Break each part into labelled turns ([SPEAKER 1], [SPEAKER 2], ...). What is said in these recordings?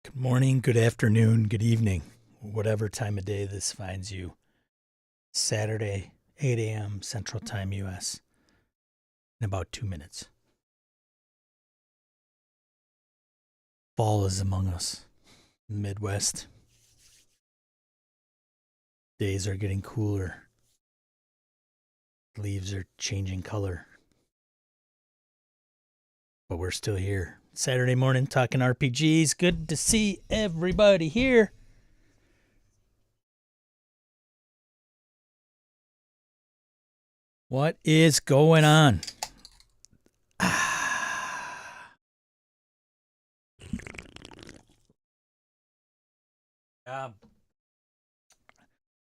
[SPEAKER 1] Good morning, good afternoon, good evening, whatever time of day this finds you. Saturday, 8 a.m. Central Time U.S. in about 2 minutes. Fall is among us. Midwest. Days are getting cooler. Leaves are changing color. But we're still here. Saturday morning talking RPGs. Good to see everybody here. What is going on?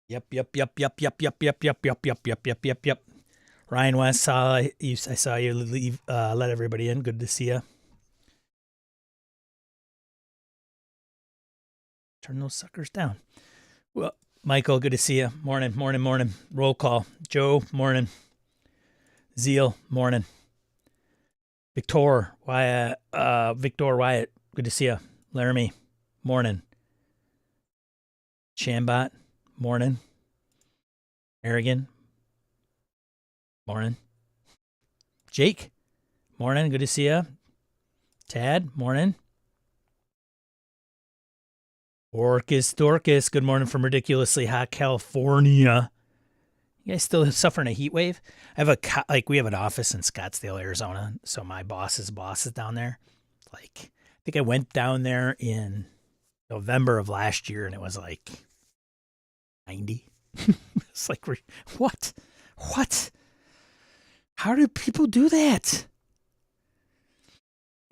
[SPEAKER 1] Yep. Ryan West, I saw you leave. Let everybody in. Good to see you. Turn those suckers down. Well, Michael, good to see you. Morning. Roll call. Joe, morning. Zeal, morning. Victor Wyatt, good to see you. Laramie, morning. Shambot, morning. Aragon, morning. Jake, morning. Good to see you. Tad, morning. Orcus Dorcas, good morning from ridiculously hot California. You guys still suffering a heat wave? We have an office in Scottsdale, Arizona, so my boss's boss is down there. I think I went down there in November of last year, and it was 90. It's what? How do people do that?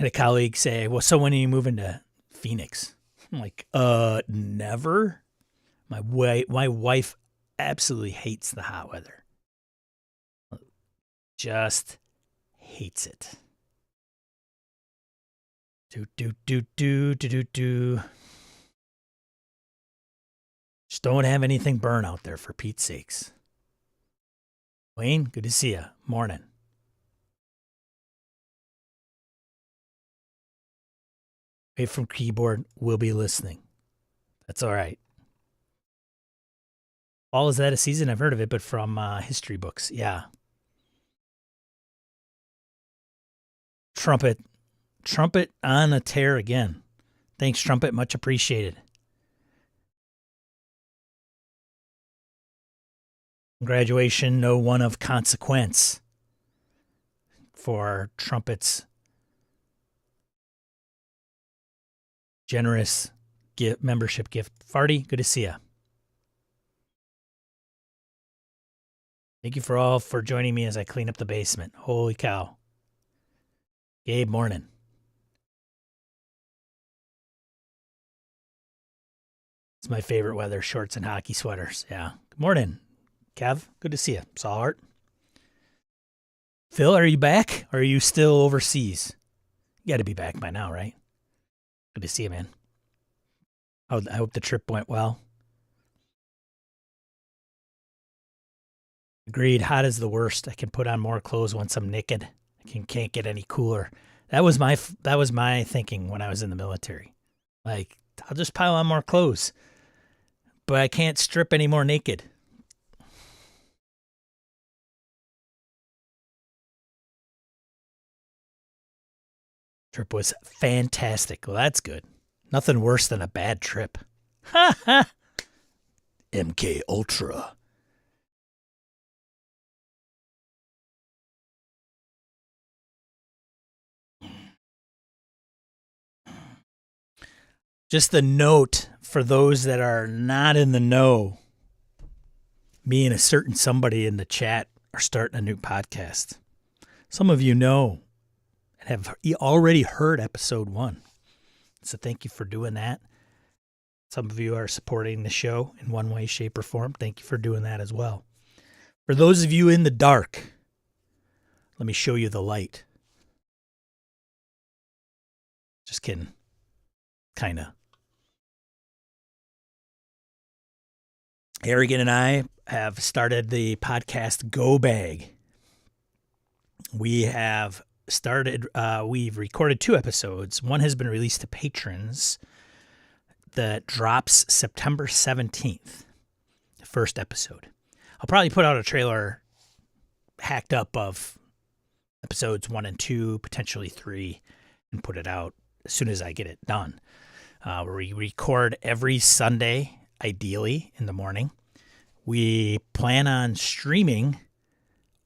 [SPEAKER 1] I had a colleague say, well, so when are you moving to Phoenix? I'm like, never. My wife absolutely hates the hot weather. Just hates it. Do. Just don't have anything burn out there, for Pete's sakes. Wayne, good to see you. Morning. Wait from keyboard. We'll be listening. That's all right. Fall, is that a season? I've heard of it, but from history books. Yeah. Trumpet on a tear again. Thanks, Trumpet. Much appreciated. Graduation, no one of consequence for Trumpet's generous membership gift. Farty, good to see you. Thank you for joining me as I clean up the basement. Holy cow. Gabe, morning. It's my favorite weather, shorts and hockey sweaters. Yeah. Good morning, Kev. Good to see you. Sawhart. Phil, are you back? Or are you still overseas? You got to be back by now, right? Good to see you, man. I hope the trip went well. Agreed. Hot is the worst. I can put on more clothes once I'm naked. Can't get any cooler. That was my thinking when I was in the military. I'll just pile on more clothes, but I can't strip any more naked. Trip was fantastic. Well, that's good. Nothing worse than a bad trip. Ha ha. MK Ultra. Just a note for those that are not in the know. Me and a certain somebody in the chat are starting a new podcast. Some of you know and have already heard episode 1. So thank you for doing that. Some of you are supporting the show in one way, shape, or form. Thank you for doing that as well. For those of you in the dark, let me show you the light. Just kidding. Kind of. Harrigan and I have started the podcast Go Bag. We have started, we've recorded 2 episodes. One has been released to patrons. that drops September 17th, the first episode. I'll probably put out a trailer hacked up of episodes 1 and 2, potentially 3, and put it out as soon as I get it done. We record every Sunday, ideally in the morning. We plan on streaming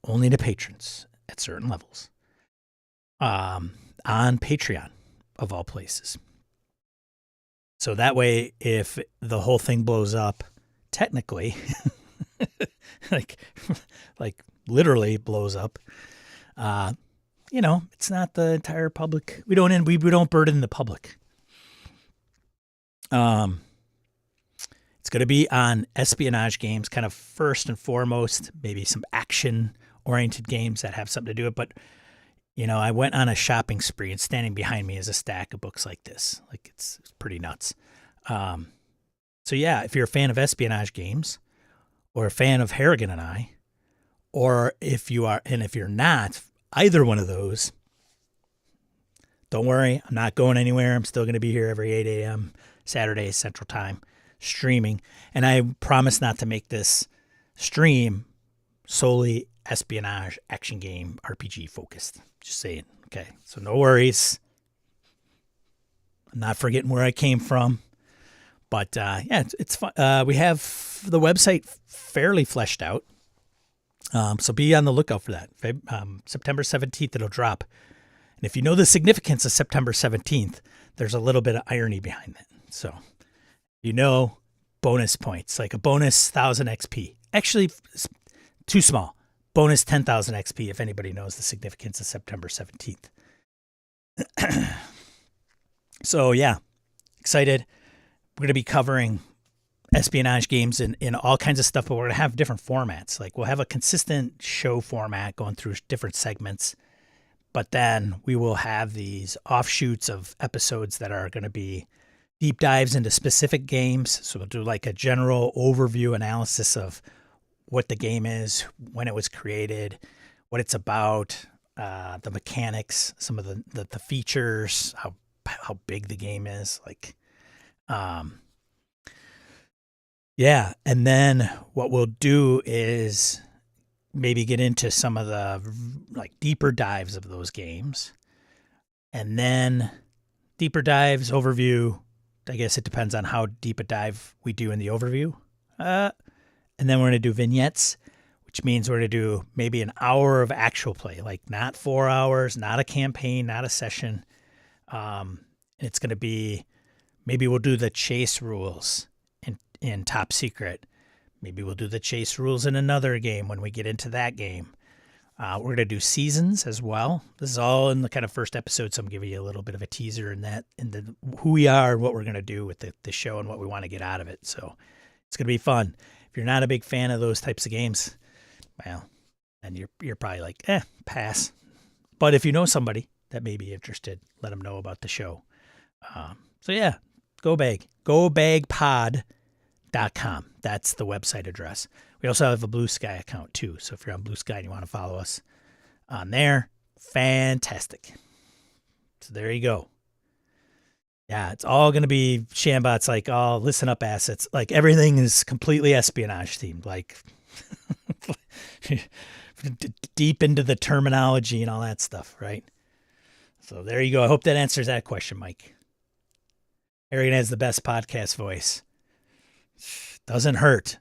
[SPEAKER 1] only to patrons at certain levels on Patreon, of all places. So that way, if the whole thing blows up, technically, like literally blows up, it's not the entire public. We don't burden the public. It's going to be on espionage games, kind of first and foremost, maybe some action-oriented games that have something to do with it. But, I went on a shopping spree, and standing behind me is a stack of books like this. Like, it's pretty nuts. So, yeah, if you're a fan of espionage games or a fan of Harrigan and I, or if you're not either one of those, don't worry. I'm not going anywhere. I'm still going to be here every 8 a.m. Saturday Central Time streaming. And I promise not to make this stream solely espionage, action game, RPG focused. Just saying. Okay. So no worries. I'm not forgetting where I came from. But it's fun. We have the website fairly fleshed out. So be on the lookout for that. September 17th, it'll drop. And if you know the significance of September 17th, there's a little bit of irony behind that. So, bonus points, like a bonus 1,000 XP. Actually, too small. Bonus 10,000 XP if anybody knows the significance of September 17th. So, yeah, excited. We're going to be covering espionage games in all kinds of stuff, but we're going to have different formats. Like, we'll have a consistent show format going through different segments, but then we will have these offshoots of episodes that are going to be deep dives into specific games. So we'll do like a general overview analysis of what the game is, when it was created, what it's about, the mechanics, some of the features, how big the game is. And then what we'll do is maybe get into some of the deeper dives of those games. And then deeper dives, overview. I guess it depends on how deep a dive we do in the overview. And then we're going to do vignettes, which means we're going to do maybe an hour of actual play, like not 4 hours, not a campaign, not a session. It's going to be, maybe we'll do the chase rules in Top Secret. Maybe we'll do the chase rules in another game when we get into that game. We're going to do seasons as well. This is all in the kind of first episode, so I'm giving you a little bit of a teaser in that, in who we are and what we're going to do with the show and what we want to get out of it. So it's going to be fun. If you're not a big fan of those types of games, well, then you're probably like, pass. But if you know somebody that may be interested, let them know about the show. Go bag. GoBagPod.com. That's the website address. We also have a Blue Sky account too. So if you're on Blue Sky and you want to follow us on there, fantastic. So there you go. Yeah, it's all going to be Shambots, like all listen up assets. Like everything is completely espionage themed, like deep into the terminology and all that stuff, right? So there you go. I hope that answers that question, Mike. Arian has the best podcast voice. Doesn't hurt.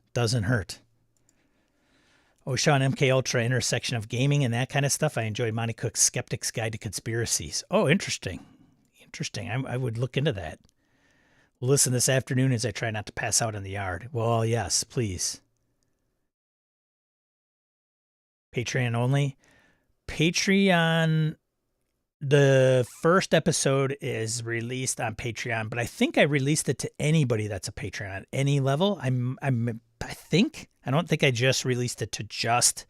[SPEAKER 1] Oh, Sean, MK Ultra, intersection of gaming and that kind of stuff. I enjoyed Monty Cook's Skeptic's Guide to Conspiracies. Oh, interesting. I would look into that. We'll listen this afternoon as I try not to pass out in the yard. Well, yes, please. Patreon only. Patreon, the first episode is released on Patreon, but I think I released it to anybody that's a Patreon at any level. I don't think I just released it to just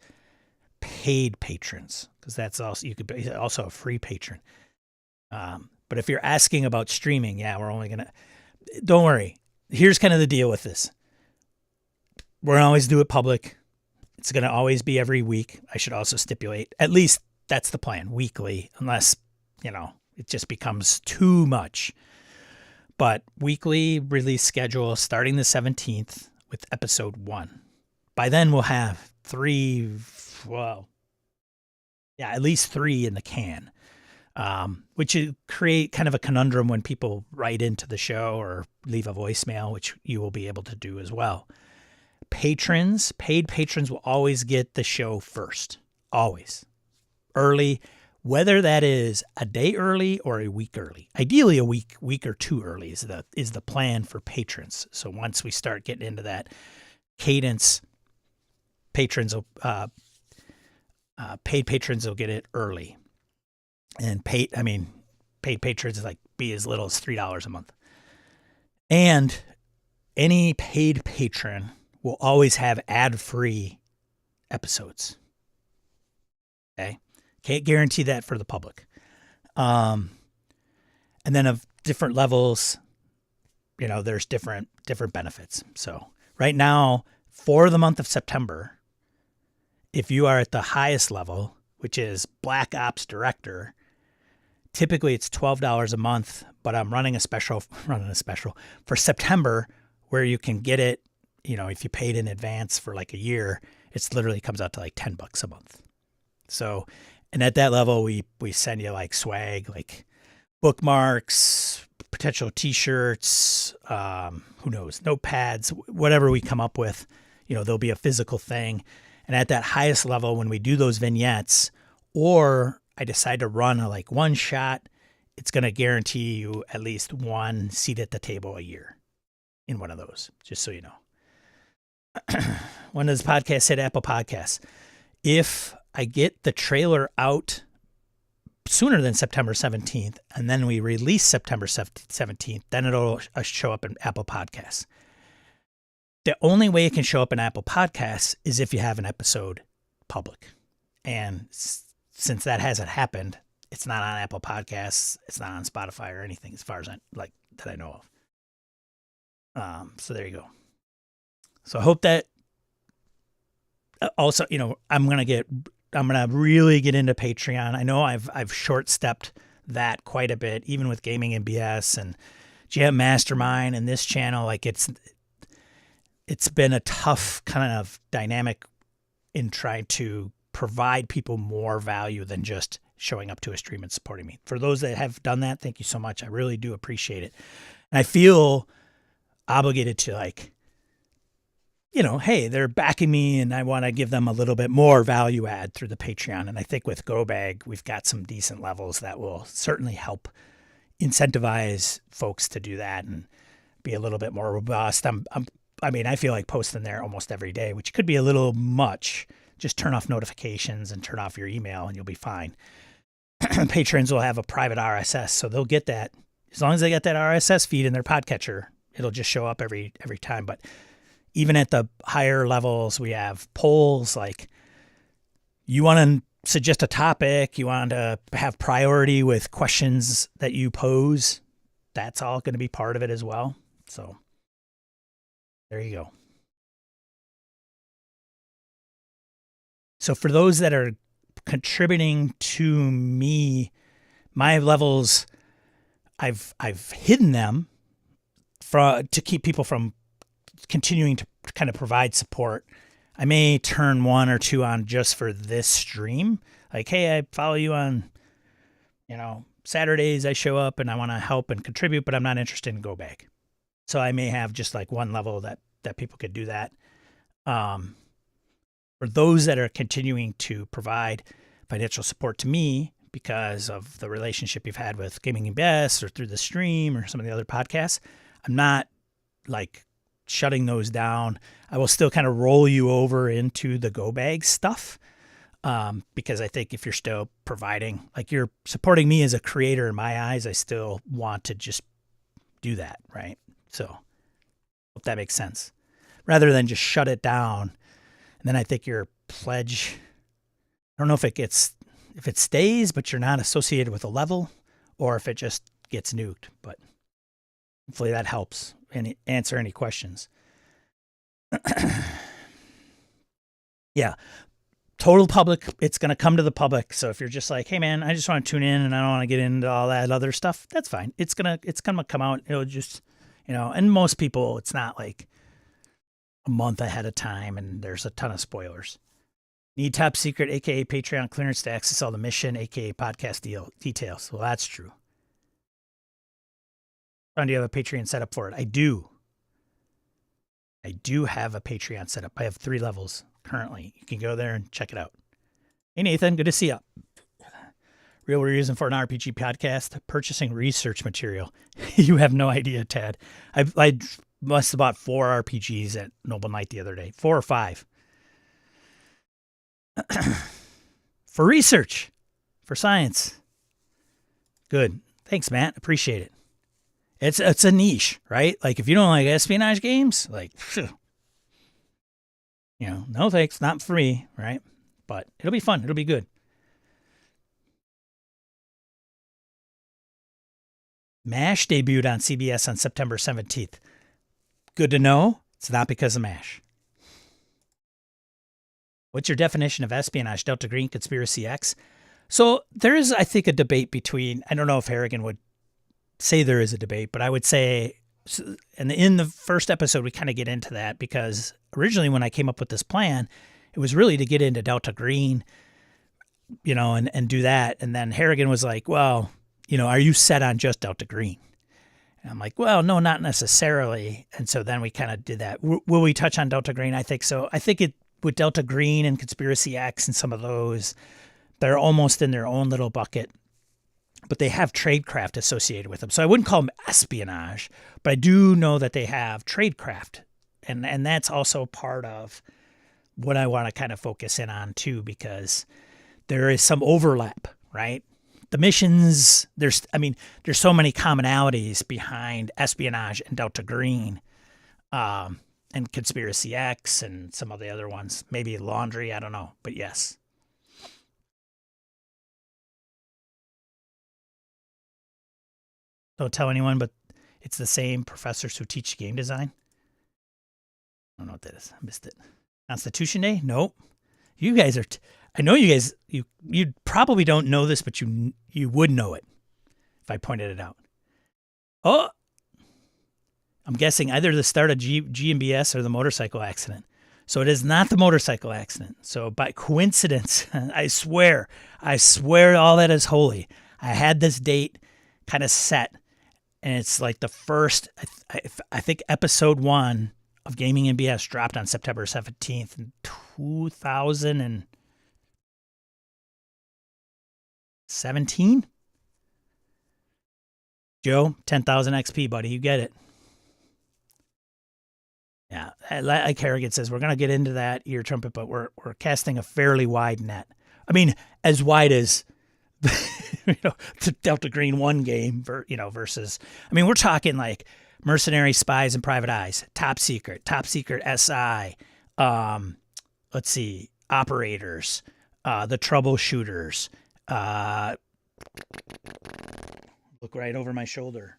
[SPEAKER 1] paid patrons, because that's also, you could be also a free patron. But if you're asking about streaming, we're only going to, don't worry. Here's kind of the deal with this. We're going to always do it public. It's going to always be every week. I should also stipulate, at least that's the plan, weekly, unless, it just becomes too much. But weekly release schedule starting the 17th with episode 1. By then we'll have at least 3 in the can, which would create kind of a conundrum when people write into the show or leave a voicemail, which you will be able to do as well. Paid patrons will always get the show first, always, early, whether that is a day early or a week early. Ideally, a week or 2 early is the plan for patrons. So once we start getting into that cadence, patrons will paid patrons will get it early, and paid patrons is like be as little as $3 a month, and any paid patron will always have ad-free episodes. Okay, can't guarantee that for the public, and then of different levels, there's different benefits. So right now, for the month of September, if you are at the highest level, which is Black Ops Director, typically it's $12 a month, but I'm running a special for September where you can get it, if you paid in advance for like a year, it's literally comes out to like $10 a month. So, and at that level, we send you like swag, like bookmarks, potential t-shirts, who knows, notepads, whatever we come up with, there'll be a physical thing. And at that highest level, when we do those vignettes, or I decide to run a one shot, it's going to guarantee you at least 1 seat at the table a year in one of those, just so you know. When does podcast hit Apple Podcasts? If I get the trailer out sooner than September 17th, and then we release September 17th, then it'll show up in Apple Podcasts. The only way it can show up in Apple Podcasts is if you have an episode public. And since that hasn't happened, it's not on Apple Podcasts, it's not on Spotify or anything as far as that I know of. So there you go. So I hope that also, I'm going to really get into Patreon. I know I've short-stepped that quite a bit, even with Gaming and BS and GM Mastermind and this channel. It's been a tough kind of dynamic in trying to provide people more value than just showing up to a stream and supporting me. For those that have done that, thank you so much. I really do appreciate it. And I feel obligated to hey, they're backing me and I want to give them a little bit more value add through the Patreon. And I think with GoBag, we've got some decent levels that will certainly help incentivize folks to do that and be a little bit more robust. I feel like posting there almost every day, which could be a little much. Just turn off notifications and turn off your email and you'll be fine. Patrons will have a private RSS, so they'll get that. As long as they get that RSS feed in their podcatcher, it'll just show up every time. But even at the higher levels, we have polls like you want to suggest a topic, you want to have priority with questions that you pose. That's all going to be part of it as well. So there you go. So for those that are contributing to me, my levels, I've hidden them to keep people from continuing to kind of provide support. I may turn 1 or 2 on just for this stream. Like, hey, I follow you on, Saturdays I show up and I want to help and contribute, but I'm not interested in GoBag. So I may have just one level that people could do that. For those that are continuing to provide financial support to me because of the relationship you've had with Gaming and BS or through the stream or some of the other podcasts, I'm not shutting those down. I will still kind of roll you over into the GoBag stuff because I think if you're still providing, you're supporting me as a creator in my eyes, I still want to just do that, right? So hope that makes sense. Rather than just shut it down, and then I think your pledge, I don't know if it stays, but you're not associated with a level, or if it just gets nuked. But hopefully that helps and answer any questions. Yeah. total public. It's going to come to the public. So if you're just like, hey man, I just want to tune in and I don't want to get into all that other stuff, that's fine. It's going to come out. It'll just, and most people, it's not like a month ahead of time and there's a ton of spoilers. Need top secret, aka Patreon clearance to access all the mission, aka podcast details. Well, that's true. Do you have a Patreon set up for it? I do. I do have a Patreon set up. I have 3 levels currently. You can go there and check it out. Hey, Nathan, good to see you. Real reason for an RPG podcast, purchasing research material. You have no idea, Tad. I must have bought 4 RPGs at Noble Knight the other day. 4 or 5. For research. For science. Good. Thanks, Matt. Appreciate it. It's a niche, right? Like if you don't like espionage games, like, no thanks, not for me, right? But it'll be fun. It'll be good. MASH debuted on CBS on September 17th. Good to know. It's not because of MASH. What's your definition of espionage, Delta Green, Conspiracy X? So there is, I think, a debate between, I don't know if Harrigan would say there is a debate, but I would say, and in the first episode, we kind of get into that because originally when I came up with this plan, it was really to get into Delta Green, and do that. And then Harrigan was like, well, are you set on just Delta Green? And I'm like, well, no, not necessarily. And so then we kind of did that. Will we touch on Delta Green? I think so. I think with Delta Green and Conspiracy X and some of those, they're almost in their own little bucket, but they have tradecraft associated with them. So I wouldn't call them espionage, but I do know that they have tradecraft. And that's also part of what I want to kind of focus in on too, because there is some overlap, right? The missions, there's so many commonalities behind espionage and Delta Green, and Conspiracy X and some of the other ones, maybe Laundry, I don't know, but yes. Don't tell anyone, but it's the same professors who teach game design. I don't know what that is. I missed it. Constitution Day? Nope. You guys are, I know you guys, you probably don't know this, but you would know it if I pointed it out. Oh, I'm guessing either the start of GMBS or the motorcycle accident. So it is not the motorcycle accident. So by coincidence, I swear all that is holy. I had this date kind of set, and it's like the first, I think episode 1 of Gaming MBS dropped on September 17th in 2017. Joe, 10,000 XP, buddy. You get it. Yeah, like Harrigan says, we're going to get into that ear trumpet, but we're casting a fairly wide net. I mean, as wide as the Delta Green 1 game, versus, we're talking like Mercenary, Spies, and Private Eyes, Top Secret SI, let's see, Operators, the Troubleshooters, look right over my shoulder.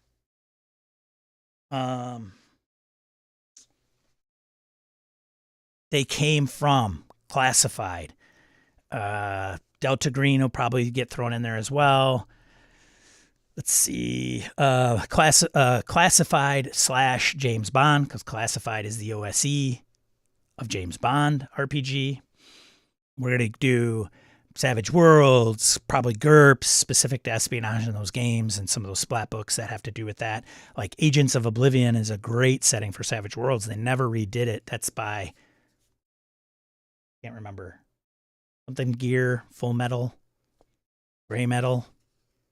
[SPEAKER 1] They came from Classified. Delta Green will probably get thrown in there as well. Let's see. Classified / James Bond, because Classified is the OSE of James Bond RPG. We're going to do Savage Worlds, probably GURPS, specific to espionage in those games, and some of those splat books that have to do with that. Like Agents of Oblivion is a great setting for Savage Worlds. They never redid it. That's by, can't remember, something Gear, Full Metal, Gray Metal,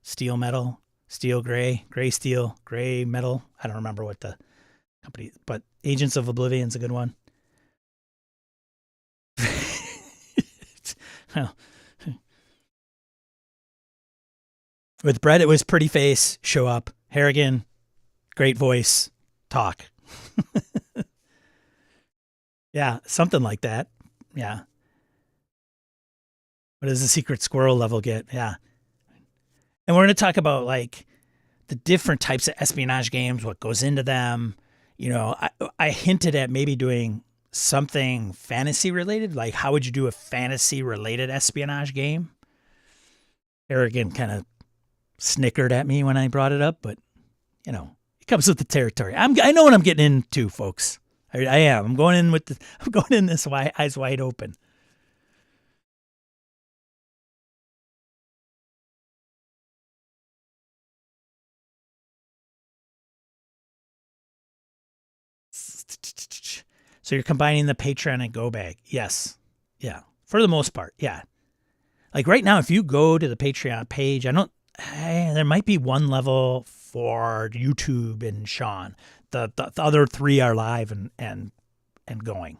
[SPEAKER 1] Steel Metal, Steel Gray, Gray Steel, Gray Metal. I don't remember what the company, but Agents of Oblivion's a good one. Well, with Brett, it was pretty face, show up. Harrigan, great voice, talk. Yeah, something like that. Yeah. What does the Secret Squirrel level get? Yeah. And we're going to talk about like the different types of espionage games, what goes into them. I hinted at maybe doing something fantasy related, like how would you do a fantasy related espionage game? Harrigan kind of snickered at me when I brought it up, but it comes with the territory. I know what I'm getting into, folks. I am. I'm going in this eyes wide open. So you're combining the Patreon and Go Bag. Yes. Yeah. For the most part. Yeah. Like right now, if you go to the Patreon page, there might be one level for YouTube and Sean. The other three are live and going.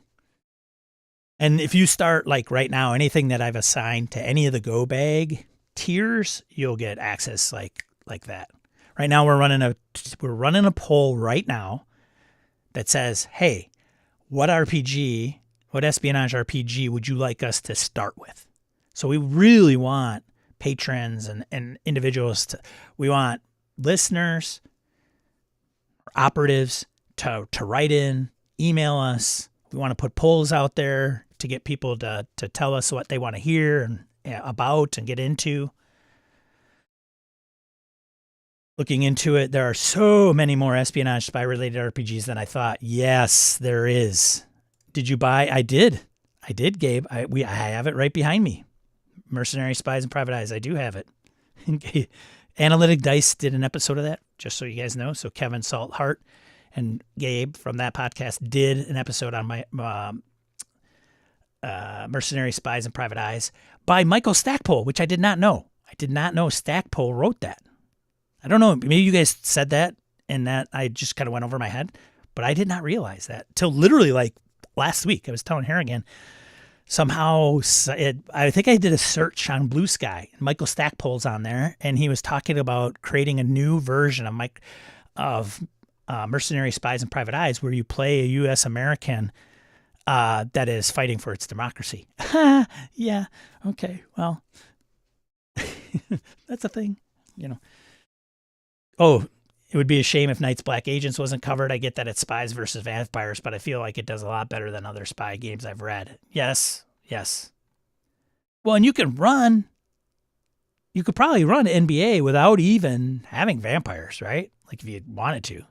[SPEAKER 1] And if you start like right now, anything that I've assigned to any of the Go Bag tiers, you'll get access like that. Right now we're running a poll right now that says, hey, what espionage RPG would you like us to start with? So we really want patrons and individuals we want listeners, operatives to write in, email us. We want to put polls out there to get people to tell us what they want to hear and about and get into. Looking into it, there are so many more espionage spy-related RPGs than I thought. Yes, there is. Did you buy? I did, Gabe. I have it right behind me. Mercenary Spies and Private Eyes. I do have it. Analytic Dice did an episode of that, just so you guys know. So Kevin Salthart and Gabe from that podcast did an episode on my Mercenary Spies and Private Eyes by Michael Stackpole, which I did not know. I did not know Stackpole wrote that. I don't know. Maybe you guys said that and that I just kind of went over my head, but I did not realize that till literally like last week. I was telling Harrigan somehow I think I did a search on Blue Sky and Michael Stackpole's on there, and he was talking about creating a new version of Mercenary Spies and Private Eyes where you play a U.S. American that is fighting for its democracy. Yeah. Okay. Well, that's a thing, Oh, it would be a shame if Night's Black Agents wasn't covered. I get that it's spies versus vampires, but I feel like it does a lot better than other spy games I've read. Yes. Well, and you could probably run NBA without even having vampires, right? Like if you wanted to.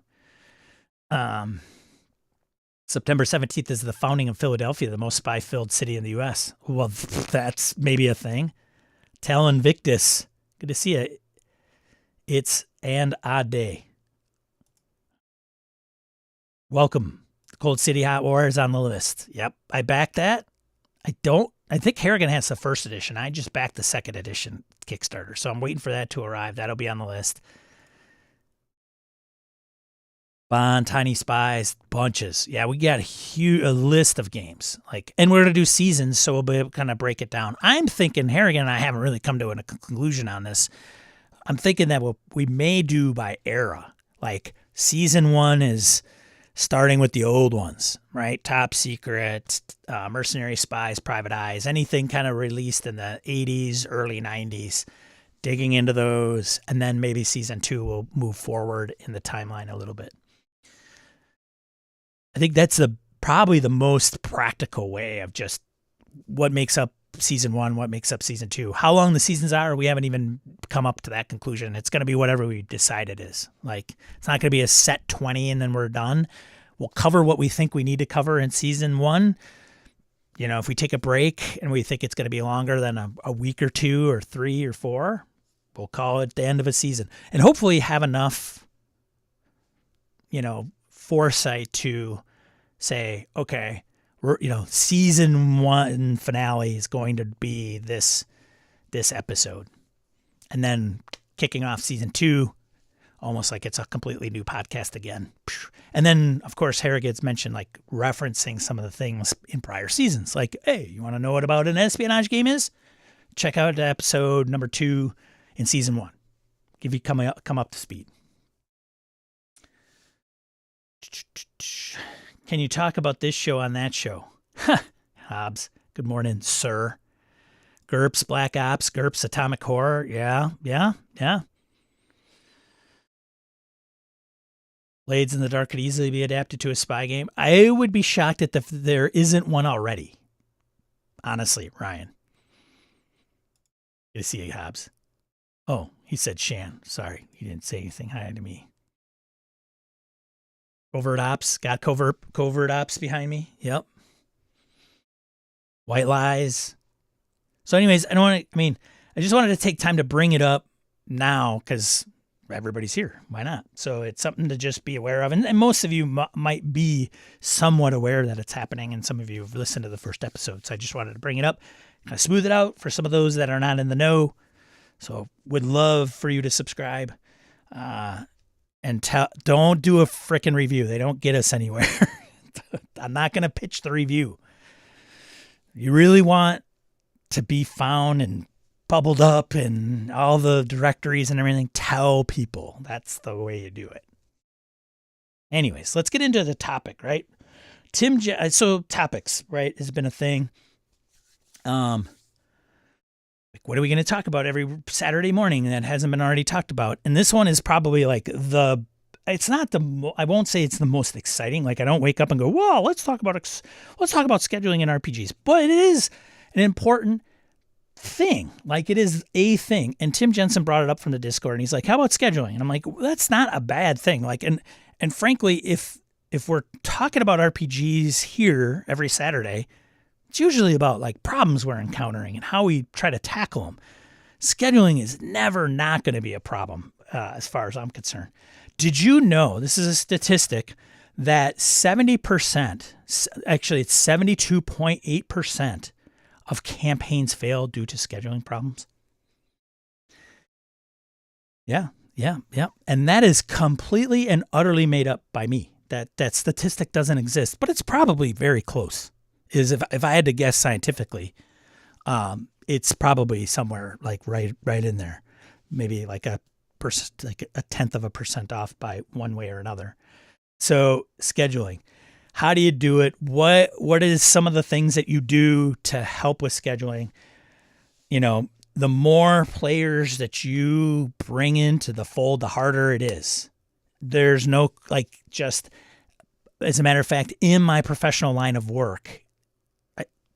[SPEAKER 1] September 17th is the founding of Philadelphia, the most spy-filled city in the U.S. Well, that's maybe a thing. Tal Invictus. Good to see you. It's and a day. Welcome. The Cold City Hot War is on the list. Yep, I backed that. I think Harrigan has the first edition. I just backed the second edition Kickstarter, so I'm waiting for that to arrive. That'll be on the list. Bond, Tiny Spies, bunches. Yeah, we got a list of games. And we're going to do seasons, so we'll be able to kind of break it down. I'm thinking, Harrigan and I haven't really come to a conclusion on this. I'm thinking that we may do by era. Like season 1 is starting with the old ones, right? Top Secret, Mercenary Spies, Private Eyes, anything kind of released in the 80s, early 90s, digging into those. And then maybe season 2 will move forward in the timeline a little bit. I think that's probably the most practical way of just what makes up season 1, what makes up season 2. How long the seasons are, we haven't even come up to that conclusion. It's going to be whatever we decide it is. It's not going to be a set 20 and then we're done. We'll cover what we think we need to cover in season 1. If we take a break and we think it's going to be longer than a week or 2 or 3 or 4, we'll call it the end of a season. And hopefully have enough, foresight to say, okay, season 1 finale is going to be this episode. And then kicking off season 2, almost like it's a completely new podcast again. And then, of course, Harrigan's mentioned referencing some of the things in prior seasons. Hey, you want to know what about an espionage game is? Check out episode number 2 in season 1. Give you come up to speed. Can you talk about this show on that show? Hobbs, good morning, sir. GURPS, Black Ops, GURPS, Atomic Horror. Yeah. Blades in the Dark could easily be adapted to a spy game. I would be shocked if there isn't one already. Honestly, Ryan. Good to see you, Hobbs. Oh, he said Shan. Sorry, he didn't say anything hi to me. Covert ops. Got covert ops behind me. Yep. White lies. So anyways, I just wanted to take time to bring it up now because everybody's here. Why not? So it's something to just be aware of. And most of you might be somewhat aware that it's happening, and some of you have listened to the first episode. So I just wanted to bring it up, kind of smooth it out for some of those that are not in the know. So would love for you to subscribe. And don't do a freaking review. They don't get us anywhere. I'm not going to pitch the review. You really want to be found and bubbled up in all the directories and everything, tell people. That's the way you do it. Anyways, let's get into the topic, right? So topics, right, has been a thing. Like, what are we going to talk about every Saturday morning that hasn't been already talked about? And this one is probably like it's not I won't say it's the most exciting. Like, I don't wake up and go, whoa, let's talk about scheduling in RPGs. But it is an important thing. Like, it is a thing. And Tim Jensen brought it up from the Discord, and he's like, how about scheduling? And I'm like, well, that's not a bad thing. Like, and frankly, if we're talking about RPGs here every Saturday, it's usually about like problems we're encountering and how we try to tackle them. Scheduling is never not going to be a problem as far as I'm concerned. Did you know, this is a statistic, that 70%, actually it's 72.8% of campaigns fail due to scheduling problems? Yeah. And that is completely and utterly made up by me. That statistic doesn't exist, but it's probably very close. If I had to guess scientifically, it's probably somewhere like right in there, maybe like a 0.1% off by one way or another. So scheduling, how do you do it? What is some of the things that you do to help with scheduling? You know, the more players that you bring into the fold, the harder it is. There's no, like, just as a matter of fact, in my professional line of work,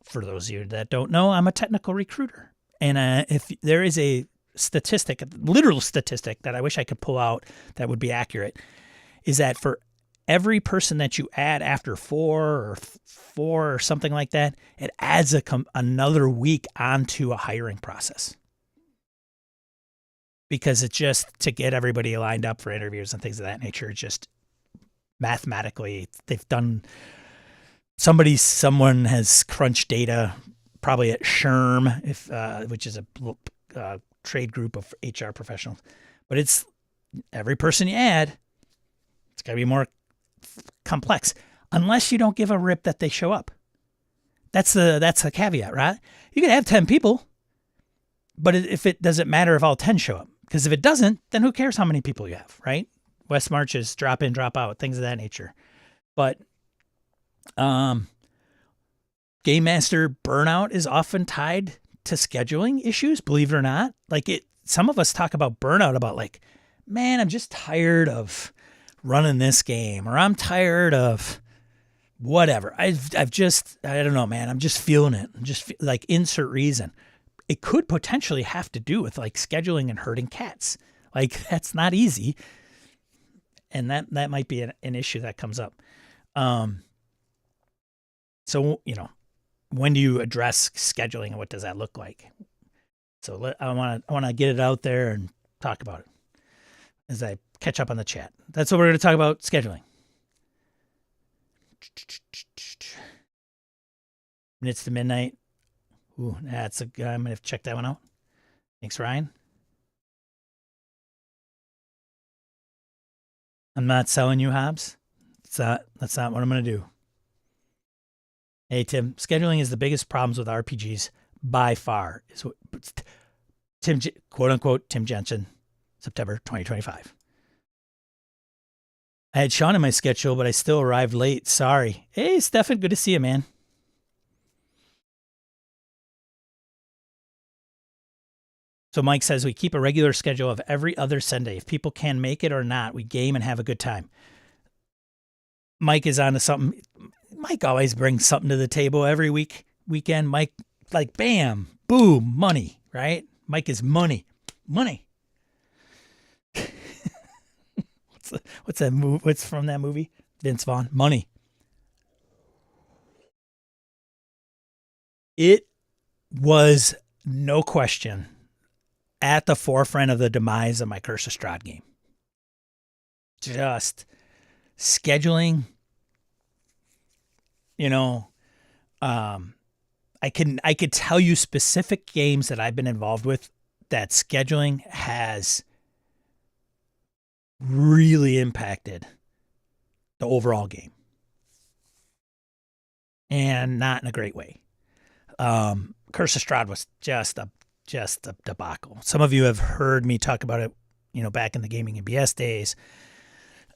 [SPEAKER 1] for those of you that don't know, I'm a technical recruiter. And if there is a literal statistic that I wish I could pull out that would be accurate, is that for every person that you add after four or something like that, it adds another week onto a hiring process. Because it's just to get everybody lined up for interviews and things of that nature. It's just mathematically, they've done... Someone has crunched data, probably at SHRM, which is a trade group of HR professionals. But it's every person you add, it's got to be more complex, unless you don't give a rip that they show up. That's the caveat, right? You can have 10 people, but if it doesn't matter if all 10 show up, because if it doesn't, then who cares how many people you have, right? West marches, drop in, drop out, things of that nature. But game master burnout is often tied to scheduling issues, believe it or not. Like, some of us talk about burnout about like, man, I'm just tired of running this game, or I'm tired of whatever. I've just, I don't know, man, I'm just feeling it. I'm just like, insert reason. It could potentially have to do with like scheduling and herding cats. Like, that's not easy. And that might be an issue that comes up. So, you know, when do you address scheduling and what does that look like? So I want to get it out there and talk about it as I catch up on the chat. That's what we're going to talk about, scheduling. Minutes to midnight. Ooh, I'm going to check that one out. Thanks, Ryan. I'm not selling you, Hobbs. That's not what I'm going to do. Hey, Tim, scheduling is the biggest problems with RPGs by far. Tim, quote unquote, Tim Jensen, September 2025. I had Sean in my schedule, but I still arrived late. Sorry. Hey, Stefan, good to see you, man. So Mike says we keep a regular schedule of every other Sunday. If people can make it or not, we game and have a good time. Mike is onto something. Mike always brings something to the table every weekend. Mike, like, bam, boom, money, right? Mike is money. What's that movie? What's from that movie? Vince Vaughn. Money. It was no question at the forefront of the demise of my Curse of Strahd game. Just scheduling, you know, I could tell you specific games that I've been involved with that scheduling has really impacted the overall game, and not in a great way. Curse of Strahd was just a debacle. Some of you have heard me talk about it, back in the Gaming and BS days.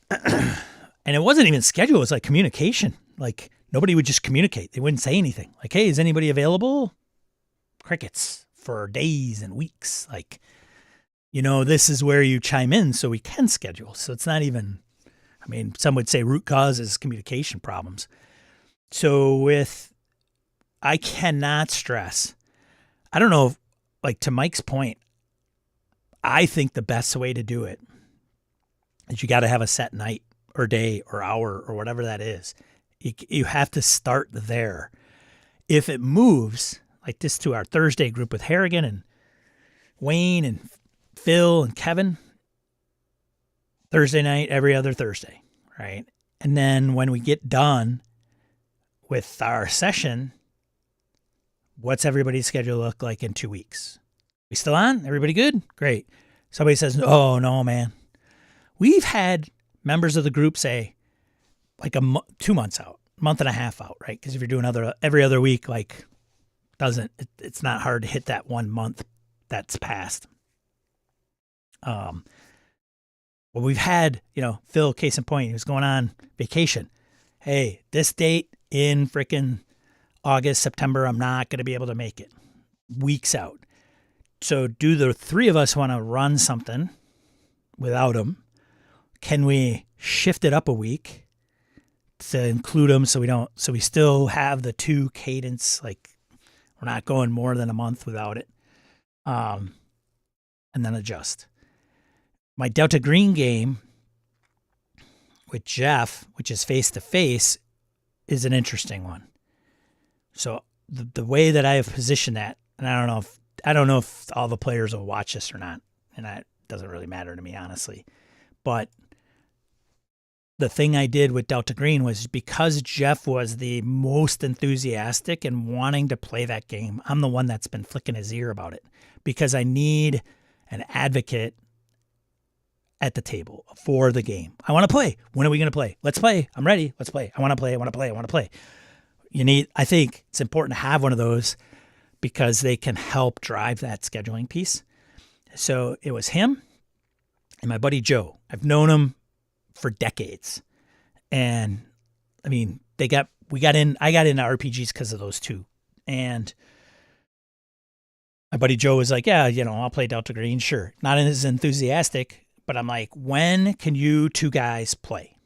[SPEAKER 1] And it wasn't even scheduled. It was like communication. Like, nobody would just communicate. They wouldn't say anything. Like, hey, is anybody available? Crickets for days and weeks. Like, this is where you chime in so we can schedule. So it's not even, some would say root cause is communication problems. So I cannot stress, I don't know, to Mike's point, I think the best way to do it is you got to have a set night or day or hour or whatever that is. You have to start there. If it moves like this to our Thursday group with Harrigan and Wayne and Phil and Kevin, Thursday night, every other Thursday, right? And then when we get done with our session, what's everybody's schedule look like in 2 weeks? We still on? Everybody good? Great. Somebody says, oh, no, man. We've had members of the group say, 2 months out, month and a half out, right? Because if you're doing every other week, it's not hard to hit that 1 month that's passed. Well, we've had, Phil, case in point, he was going on vacation. Hey, this date in frickin' August, September, I'm not going to be able to make it. Weeks out. So do the three of us want to run something without him? Can we shift it up a week to include them so we still have the 2 cadence, we're not going more than a month without it, and then adjust. My Delta Green game with Jeff, which is face-to-face, is an interesting one. So the way that I have positioned that, and I don't know if all the players will watch this or not, and that doesn't really matter to me, honestly, but the thing I did with Delta Green was because Jeff was the most enthusiastic and wanting to play that game, I'm the one that's been flicking his ear about it because I need an advocate at the table for the game. I want to play. When are we going to play? Let's play. I'm ready. Let's play. I want to play. I think it's important to have one of those because they can help drive that scheduling piece. So it was him and my buddy Joe. I've known him for decades. And I got into RPGs because of those two. And my buddy Joe was like, yeah, I'll play Delta Green. Sure. Not as enthusiastic, but I'm like, when can you 2 guys play?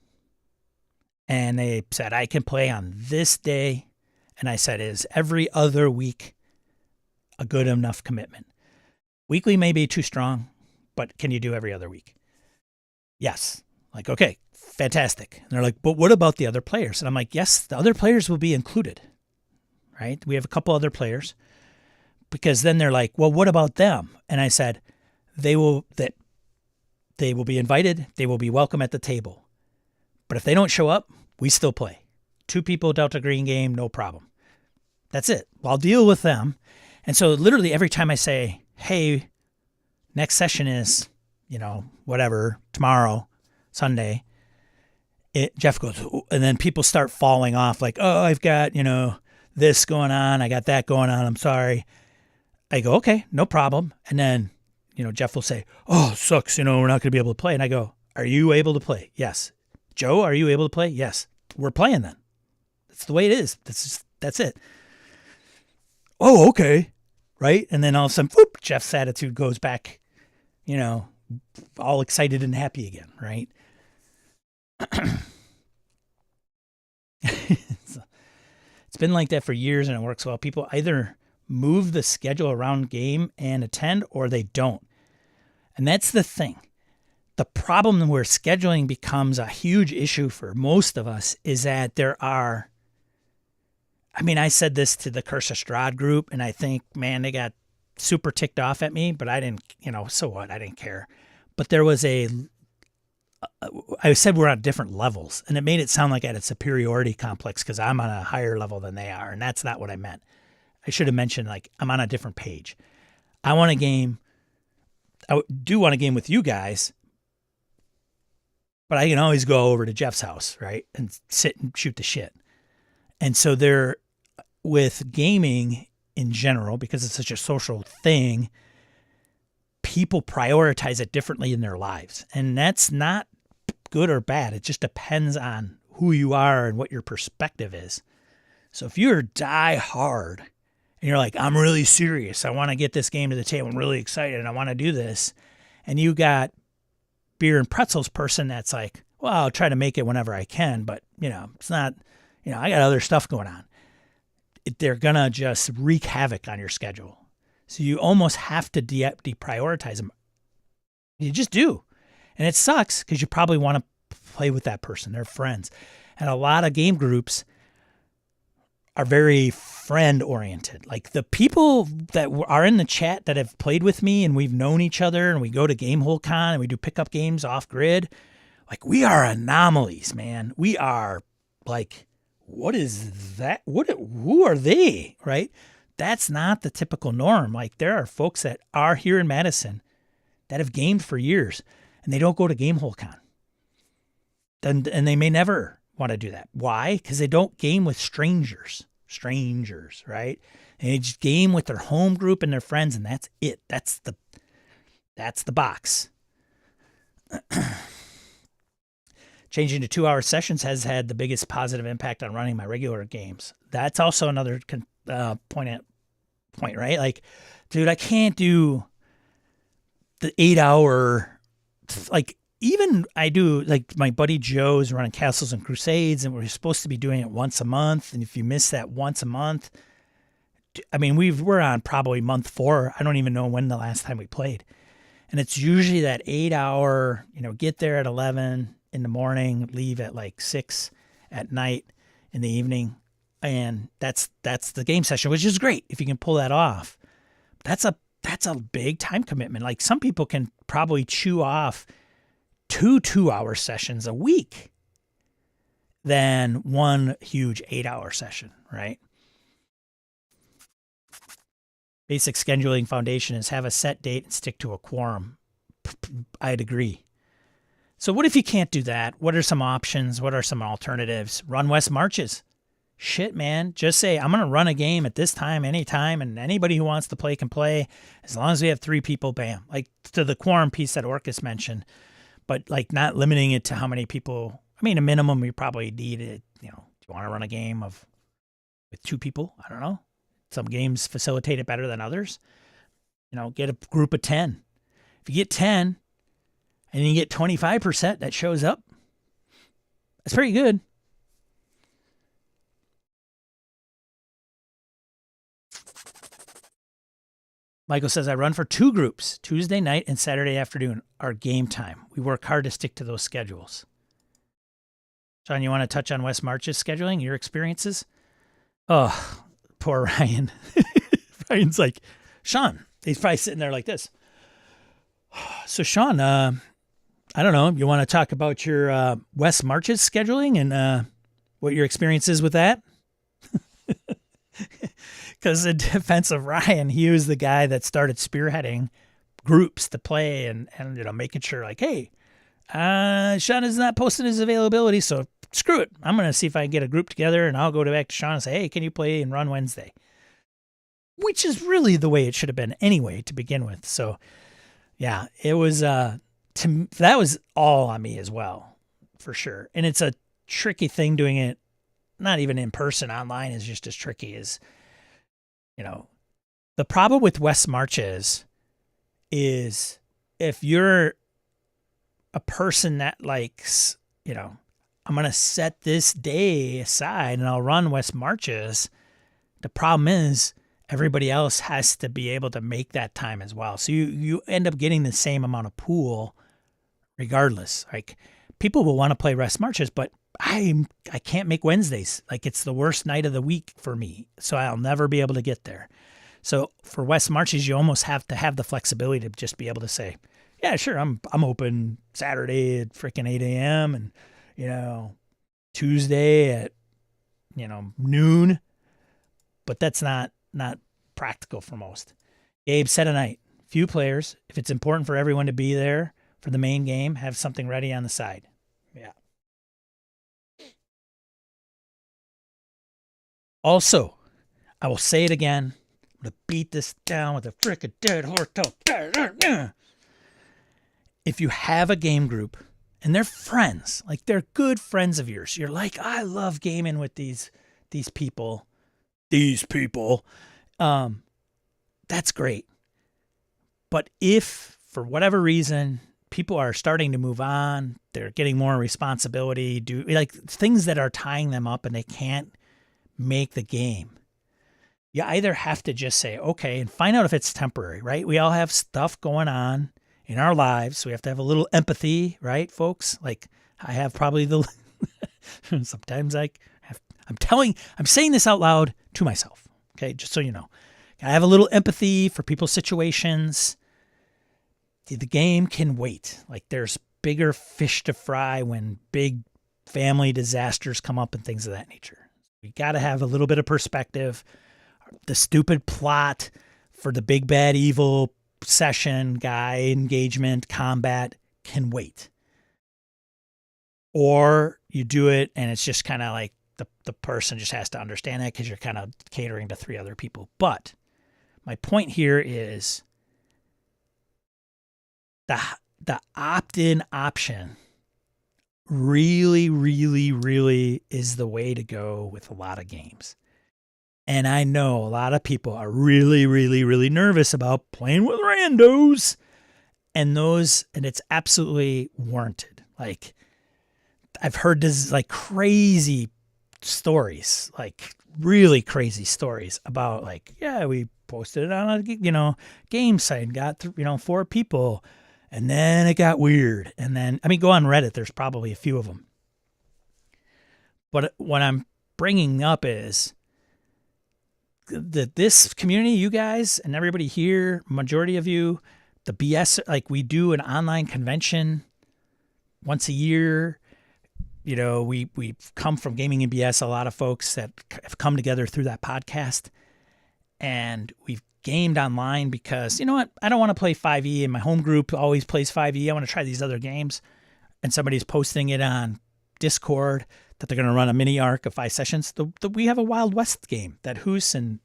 [SPEAKER 1] And they said, I can play on this day. And I said, is every other week a good enough commitment? Weekly may be too strong, but can you do every other week? Yes. Okay, fantastic. And they're like, but what about the other players? And I'm like, yes, the other players will be included, right? We have a couple other players because then they're like, well, what about them? And I said, they will be invited. They will be welcome at the table. But if they don't show up, we still play. 2 people, Delta Green game, no problem. That's it. I'll deal with them. And so literally every time I say, hey, next session is, whatever, tomorrow, Sunday, Jeff goes, and then people start falling off like, oh, I've got, this going on. I got that going on. I'm sorry. I go, okay, no problem. And then, Jeff will say, oh, sucks. We're not going to be able to play. And I go, are you able to play? Yes. Joe, are you able to play? Yes. We're playing then. That's the way it is. That's it. Oh, okay. Right. And then all of a sudden, whoop, Jeff's attitude goes back, all excited and happy again. Right. It's been like that for years and it works well. People either move the schedule around game and attend or they don't. And that's the thing. The problem where scheduling becomes a huge issue for most of us is that there are, I mean, I said this to the Curse of Strahd group and I think, man, they got super ticked off at me, but I didn't, so what? I didn't care. But there was I said we're on different levels, and it made it sound like I had a superiority complex because I'm on a higher level than they are, and that's not what I meant. I should have mentioned, like, I'm on a different page. I do want a game with you guys, but I can always go over to Jeff's house, right, and sit and shoot the shit. And so with gaming in general, because it's such a social thing, people prioritize it differently in their lives. And that's not good or bad. It just depends on who you are and what your perspective is. So if you're die hard and you're like, I'm really serious, I want to get this game to the table, I'm really excited, I want to do this, and you got beer and pretzels person that's like, well, I'll try to make it whenever I can, but it's not, I got other stuff going on. They're going to just wreak havoc on your schedule. So you almost have to deprioritize them. You just do. And it sucks because you probably want to play with that person. They're friends. And a lot of game groups are very friend-oriented. Like the people that are in the chat that have played with me and we've known each other and we go to Gamehole Con and we do pickup games off-grid, like we are anomalies, man. We are like, what is that? Who are they, right? That's not the typical norm. Like there are folks that are here in Madison that have gamed for years and they don't go to Gamehole Con. And they may never want to do that. Why? Because they don't game with strangers, right? And they just game with their home group and their friends, and that's it. That's the box. Changing to 2-hour sessions has had the biggest positive impact on running my regular games. That's also another point, right? Like, dude, I can't do the 8-hour, like, even I do, like, my buddy Joe's running Castles and Crusades, and we're supposed to be doing it once a month. And if you miss that once a month, I mean, we're on probably month 4. I don't even know when the last time we played. And it's usually that 8-hour, get there at 11 in the morning, leave at like 6 at night in the evening. And that's the game session, which is great if you can pull that off. That's a big time commitment. Like some people can probably chew off 2 2-hour sessions a week than one huge 8-hour session, right? Basic scheduling foundation is have a set date and stick to a quorum. I'd agree. So what if you can't do that? What are some options? What are some alternatives? Run West Marches. Shit, man. Just say, I'm going to run a game at this time, anytime, and anybody who wants to play can play. As long as we have 3 people, bam. Like to the quorum piece that Orcus mentioned. But like not limiting it to how many people. I mean, a minimum you probably need it. Do you want to run a game with 2 people? I don't know. Some games facilitate it better than others. Get a group of 10. If you get 10 and you get 25% that shows up, that's pretty good. Michael says, I run for 2 groups, Tuesday night and Saturday afternoon, are game time. We work hard to stick to those schedules. Sean, you want to touch on West March's scheduling, your experiences? Oh, poor Ryan. Ryan's like, Sean, he's probably sitting there like this. So, Sean, I don't know. You want to talk about your West March's scheduling and what your experience is with that? Because in defense of Ryan, he was the guy that started spearheading groups to play and making sure like, hey, Sean is not posting his availability, so screw it. I'm going to see if I can get a group together, and I'll go back to Sean and say, hey, can you play and run Wednesday? Which is really the way it should have been anyway to begin with. So, yeah, it was that was all on me as well, for sure. And it's a tricky thing doing it, not even in person. Online is just as tricky as, the problem with West Marches is if you're a person that likes, I'm going to set this day aside and I'll run West Marches. The problem is everybody else has to be able to make that time as well. So you end up getting the same amount of pool regardless. Like people will want to play West Marches, but I can't make Wednesdays. Like it's the worst night of the week for me. So I'll never be able to get there. So for West Marches, you almost have to have the flexibility to just be able to say, yeah, sure, I'm open Saturday at freaking 8 a.m. and, Tuesday at, noon. But that's not practical for most. Gabe set a night. Few players. If it's important for everyone to be there for the main game, have something ready on the side. Yeah. Also, I will say it again. I'm going to beat this down with a frickin' dead horse. If you have a game group and they're friends, like they're good friends of yours, you're like, I love gaming with these people. That's great. But if for whatever reason people are starting to move on, they're getting more responsibility, do like things that are tying them up and they can't make the game, you either have to just say, okay, and find out if it's temporary, right? We all have stuff going on in our lives. So we have to have a little empathy, right, folks? Like I have probably sometimes I'm saying this out loud to myself. Okay. Just so you know, I have a little empathy for people's situations. The game can wait. Like there's bigger fish to fry when big family disasters come up and things of that nature. You got to have a little bit of perspective. The stupid plot for the big bad evil session, guy, engagement, combat can wait. Or you do it and it's just kind of like the person just has to understand that because you're kind of catering to 3 other people. But my point here is the opt-in option really, really, really is the way to go with a lot of games. And I know a lot of people are really, really, really nervous about playing with randos and it's absolutely warranted. Like I've heard this like crazy stories, like really crazy stories about like, yeah, we posted it on a, game site, got, 4 people and then it got weird. And then, go on Reddit. There's probably a few of them. But what I'm bringing up is this community, you guys and everybody here, majority of you, the BS, like we do an online convention once a year. We've come from Gaming and BS, a lot of folks that have come together through that podcast, and we've gamed online because, you know what, I don't want to play 5e, and my home group always plays 5e. I want to try these other games, and somebody's posting it on Discord that they're going to run a mini arc of 5 sessions. We have a Wild West game that Hoos and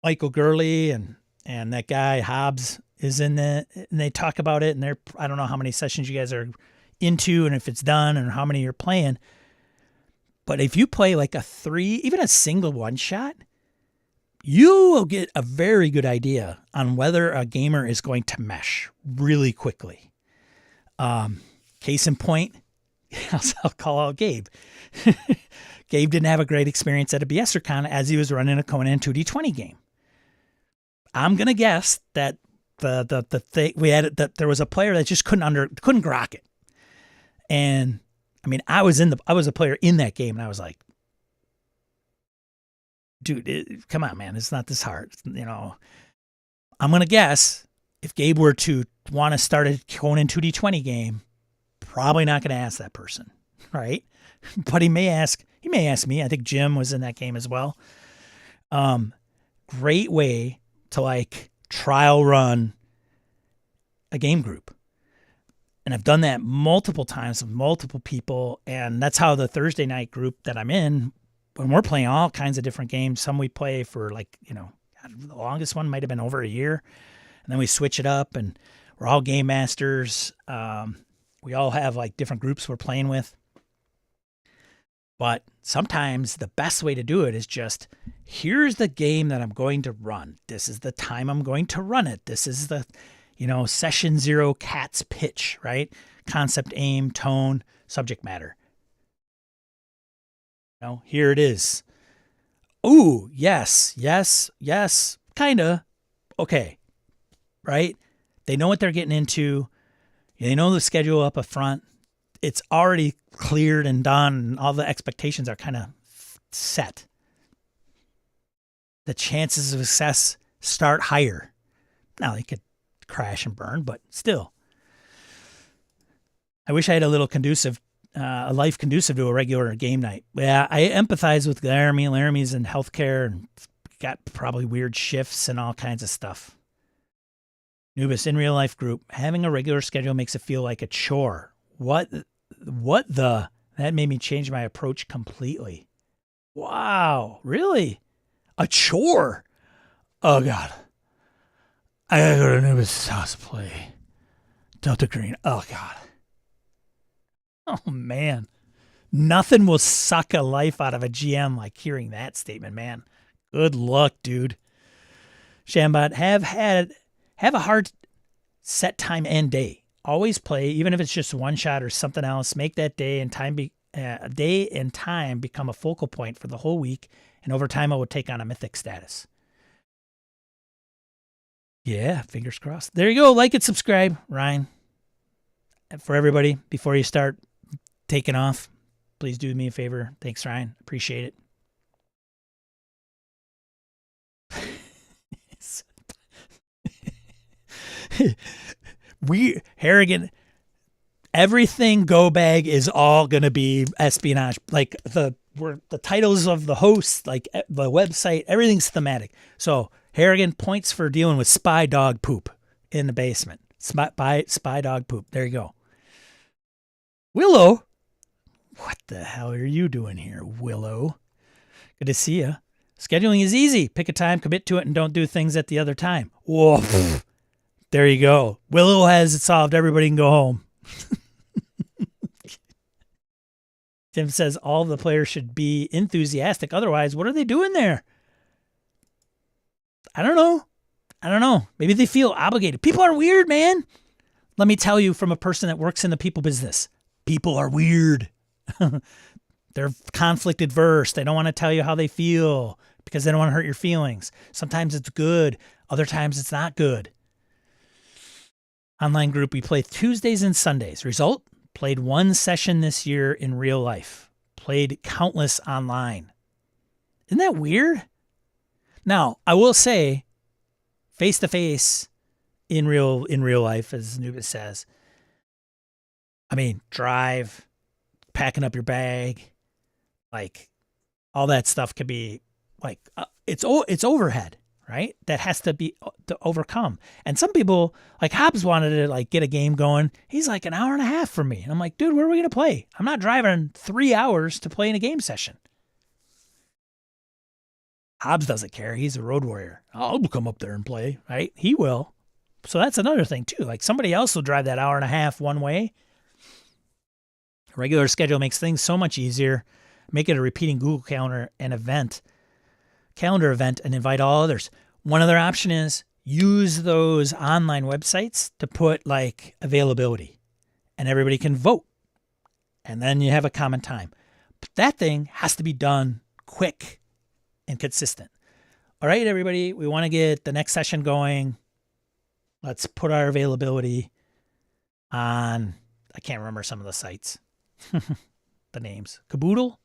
[SPEAKER 1] Michael Gurley and that guy Hobbs is in it, and they talk about it, and I don't know how many sessions you guys are into and if it's done and how many you're playing. But if you play like a 3, even a single one shot, you will get a very good idea on whether a gamer is going to mesh really quickly. Case in point, I'll call out Gabe. Gabe didn't have a great experience at a BSerCon as he was running a Conan 2D20 game. I'm going to guess that the thing we had, that there was a player that just couldn't grok it. And I was a player in that game, and I was like, dude, come on, man. It's not this hard. I'm going to guess if Gabe were to want to start a Conan 2D20 game, probably not going to ask that person. Right. But he may ask me. I think Jim was in that game as well. Great way to like trial run a game group. And I've done that multiple times with multiple people. And that's how the Thursday night group that I'm in, when we're playing all kinds of different games, some we play for like, the longest one might have been over a year. And then we switch it up and we're all game masters. We all have like different groups we're playing with. But sometimes the best way to do it is just, here's the game that I'm going to run. This is the time I'm going to run it. This is the, session 0 cat's pitch, right? Concept, aim, tone, subject matter. No, here it is. Ooh, yes, kind of. Okay, right? They know what they're getting into. They know the schedule up front. It's already cleared and done, and all the expectations are kind of set. The chances of success start higher. Now, they could crash and burn, but still. I wish I had a life conducive to a regular game night. Yeah, I empathize with Laramie. Laramie's in healthcare and got probably weird shifts and all kinds of stuff. Nubis, in real life group, having a regular schedule makes it feel like a chore. What the? That made me change my approach completely. Wow, really? A chore? Oh, God. I gotta go to Nubis' house to play Delta Green. Oh, God. Oh, man. Nothing will suck a life out of a GM like hearing that statement, man. Good luck, dude. Shambot, have a hard set time and day. Always play, even if it's just one shot or something else. Make that day and time become a focal point for the whole week, and over time it will take on a mythic status. Yeah, fingers crossed. There you go. Like and subscribe, Ryan. For everybody, before you start taking off, please do me a favor. Thanks, Ryan. Appreciate it. Harrigan, everything Go Bag is all going to be espionage. Like the titles of the hosts, like the website, everything's thematic. So Harrigan, points for dealing with spy dog poop in the basement. Spy dog poop. There you go. Willow, what the hell are you doing here, Willow? Good to see you. Scheduling is easy. Pick a time, commit to it, and don't do things at the other time. Whoa. There you go. Willow has it solved. Everybody can go home. Tim says all the players should be enthusiastic. Otherwise, what are they doing there? I don't know. Maybe they feel obligated. People are weird, man. Let me tell you from a person that works in the people business. People are weird. They're conflict adverse. They don't want to tell you how they feel because they don't want to hurt your feelings. Sometimes it's good. Other times it's not good. Online group, we play Tuesdays and Sundays. Result, played one session this year in real life. Played countless online. Isn't that weird? Now, I will say, face-to-face in real life, as Nubis says, I mean, drive, packing up your bag, like, all that stuff could be, like, it's overhead. Right? That has to be to overcome. And some people, like Hobbs, wanted to like get a game going. He's like an hour and a half from me. And I'm like, dude, where are we going to play? I'm not driving 3 hours to play in a game session. Hobbs doesn't care. He's a road warrior. I'll come up there and play, right? He will. So that's another thing too. Like somebody else will drive that hour and a half one way. A regular schedule makes things so much easier. Make it a repeating Google calendar event and invite all others. One other option is use those online websites to put like availability and everybody can vote. And then you have a common time. But that thing has to be done quick and consistent. All right, everybody, we want to get the next session going. Let's put our availability on, I can't remember some of the sites, the names. Caboodle,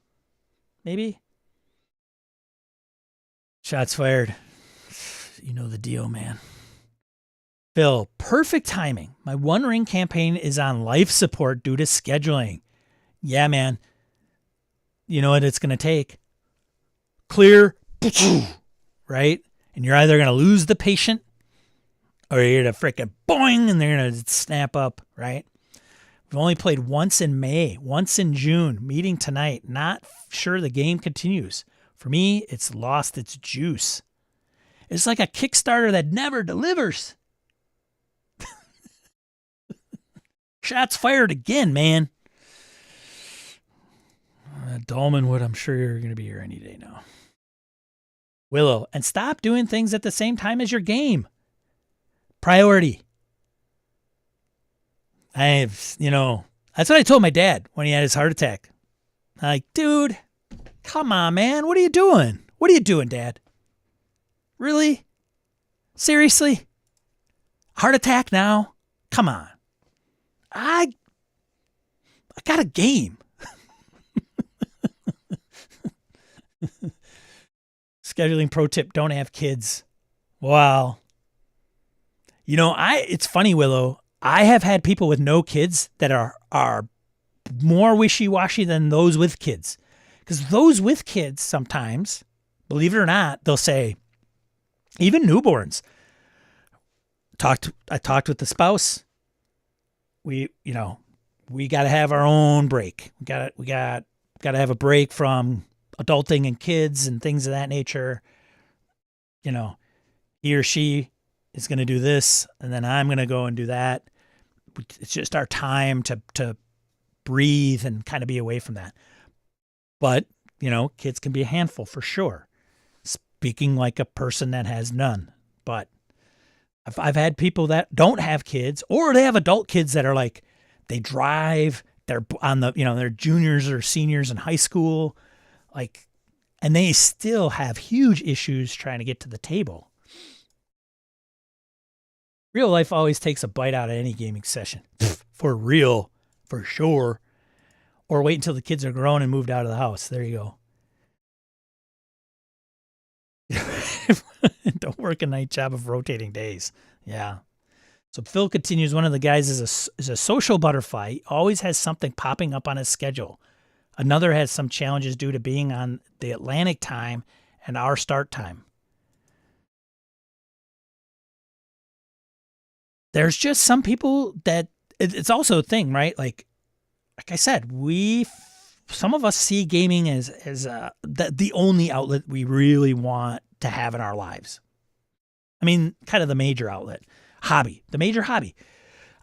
[SPEAKER 1] maybe? Shots fired. You know the deal, man. Phil, perfect timing. My One Ring campaign is on life support due to scheduling. Yeah, man. You know what it's going to take? Clear, right? And you're either going to lose the patient or you're going to freaking boing and they're going to snap up, right? We've only played once in May, once in June, meeting tonight. Not sure the game continues. For me, it's lost its juice. It's like a Kickstarter that never delivers. Shots fired again, man. Dolmanwood, I'm sure you're going to be here any day now. Willow, and stop doing things at the same time as your game. Priority. That's what I told my dad when he had his heart attack. I'm like, dude, Come on, man. What are you doing? What are you doing, Dad? Really? Seriously? Heart attack now? Come on. I got a game. Scheduling pro tip, don't have kids. Wow. It's funny, Willow. I have had people with no kids that are more wishy-washy than those with kids. Because those with kids sometimes, believe it or not, they'll say, even newborns. I talked with the spouse. We got to have our own break. We got to have a break from adulting and kids and things of that nature. He or she is going to do this, and then I'm going to go and do that. It's just our time to breathe and kind of be away from that. But, kids can be a handful for sure. Speaking like a person that has none. But I've had people that don't have kids, or they have adult kids that are like, they drive, they're on they're juniors or seniors in high school, and they still have huge issues trying to get to the table. Real life always takes a bite out of any gaming session. For real, for sure. Or wait until the kids are grown and moved out of the house. There you go. Don't work a night job of rotating days. Yeah. So Phil continues, one of the guys is a social butterfly. He always has something popping up on his schedule. Another has some challenges due to being on the Atlantic time and our start time. There's just some people that it's also a thing, right? Like I said, some of us see gaming as the only outlet we really want to have in our lives. I mean, kind of the major outlet. The major hobby.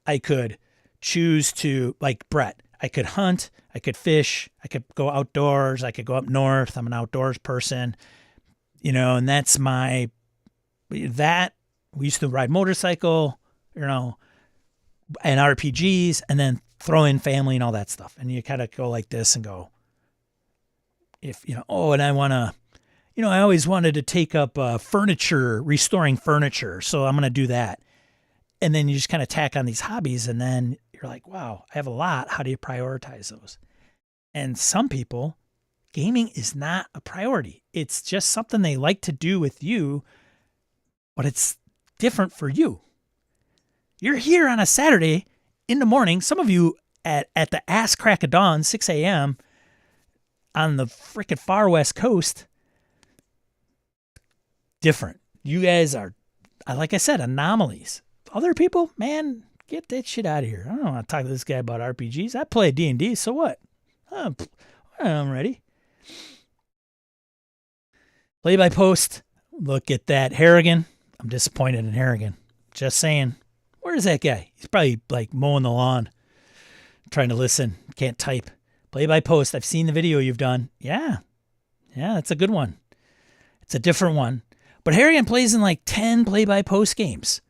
[SPEAKER 1] I could choose to, like Brett, I could hunt, I could fish, I could go outdoors, I could go up north. I'm an outdoors person, and that's we used to ride motorcycle, and RPGs, and then throw in family and all that stuff. And you kind of go like this and go, and I want to, I always wanted to take up restoring furniture. So I'm going to do that. And then you just kind of tack on these hobbies, and then you're like, wow, I have a lot. How do you prioritize those? And some people, gaming is not a priority. It's just something they like to do with you, but it's different for you. You're here on a Saturday in the morning. Some of you at the ass crack of dawn, 6 a.m. on the freaking far West Coast. Different. You guys are, like I said, anomalies. Other people, man, get that shit out of here. I don't want to talk to this guy about RPGs. I play D&D, so what? I'm ready. Play by post. Look at that. Harrigan. I'm disappointed in Harrigan. Just saying. Where's that guy? He's probably like mowing the lawn, trying to listen. Can't type. Play by post. I've seen the video you've done. Yeah, that's a good one. It's a different one. But Harrigan plays in like 10 play by post games.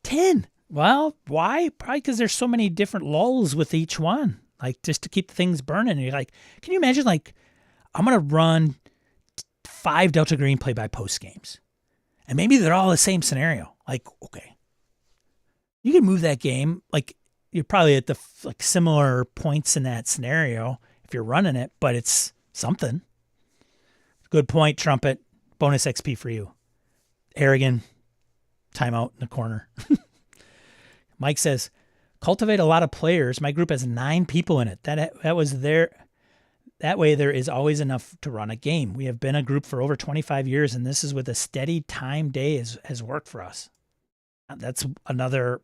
[SPEAKER 1] 10. Well, why? Probably because there's so many different lulls with each one. Like, just to keep things burning. And you're like, can you imagine, like, I'm going to run 5 Delta Green play by post games. And maybe they're all the same scenario. Like, okay. You can move that game. Like, you're probably at the similar points in that scenario if you're running it, but it's something. Good point, Trumpet. Bonus XP for you. Harrigan. Timeout in the corner. Mike says, cultivate a lot of players. My group has 9 people in it. That was there. That way there is always enough to run a game. We have been a group for over 25 years, and this is with a steady time day has worked for us. That's another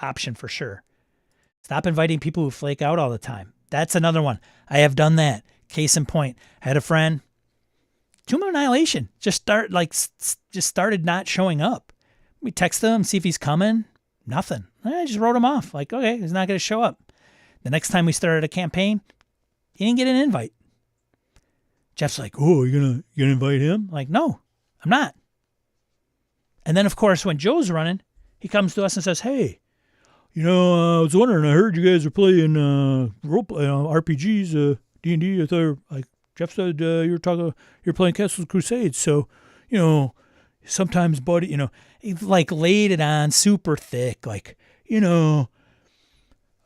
[SPEAKER 1] option for sure. Stop inviting people who flake out all the time. That's another one. I have done that. Case in point, I had a friend, Tomb of Annihilation, just started not showing up. We text him, see if he's coming. Nothing. I just wrote him off. Like, okay, he's not going to show up. The next time we started a campaign, he didn't get an invite. Jeff's like, oh, you gonna invite him? I'm like, no, I'm not. And then, of course, when Joe's running, he comes to us and says, hey, I was wondering, I heard you guys are playing RPGs, D&D. I thought, Jeff said you're playing Castle Crusade, so, sometimes, buddy, he like laid it on super thick, like, I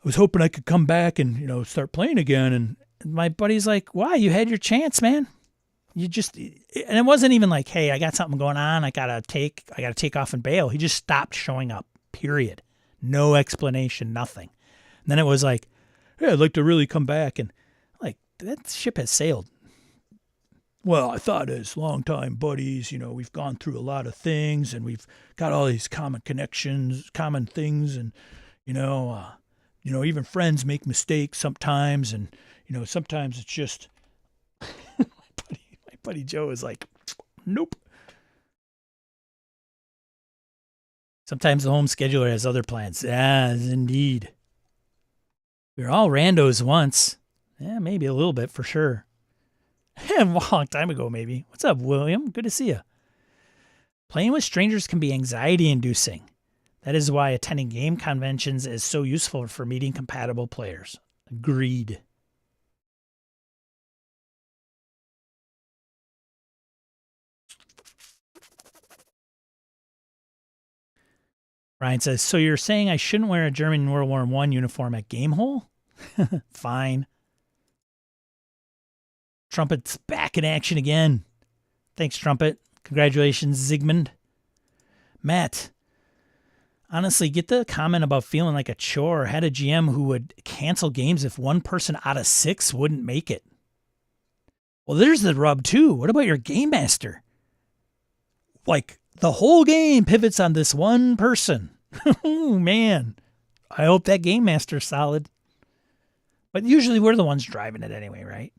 [SPEAKER 1] was hoping I could come back and, start playing again. And my buddy's like, why? You had your chance, man. And it wasn't even like, hey, I got something going on. I gotta take off and bail. He just stopped showing up, period. No explanation, nothing. And then it was like, hey, I'd like to really come back. And like, that ship has sailed. Well, I thought as longtime buddies, we've gone through a lot of things and we've got all these common connections, common things. And, even friends make mistakes sometimes. And, sometimes it's just, my buddy Joe is like, nope. Sometimes the home scheduler has other plans. Yes, indeed. We were all randos once. Yeah, maybe a little bit for sure. A long time ago, maybe. What's up, William? Good to see you. Playing with strangers can be anxiety-inducing. That is why attending game conventions is so useful for meeting compatible players. Agreed. Ryan says, so you're saying I shouldn't wear a German World War I uniform at Gamehole? Fine. Trumpet's back in action again. Thanks, Trumpet. Congratulations, Zygmunt. Matt, honestly, get the comment about feeling like a chore. Had a GM who would cancel games if one person out of 6 wouldn't make it. Well, there's the rub, too. What about your game master? Like, the whole game pivots on this one person. Oh, man. I hope that game master's solid. But usually we're the ones driving it anyway, right?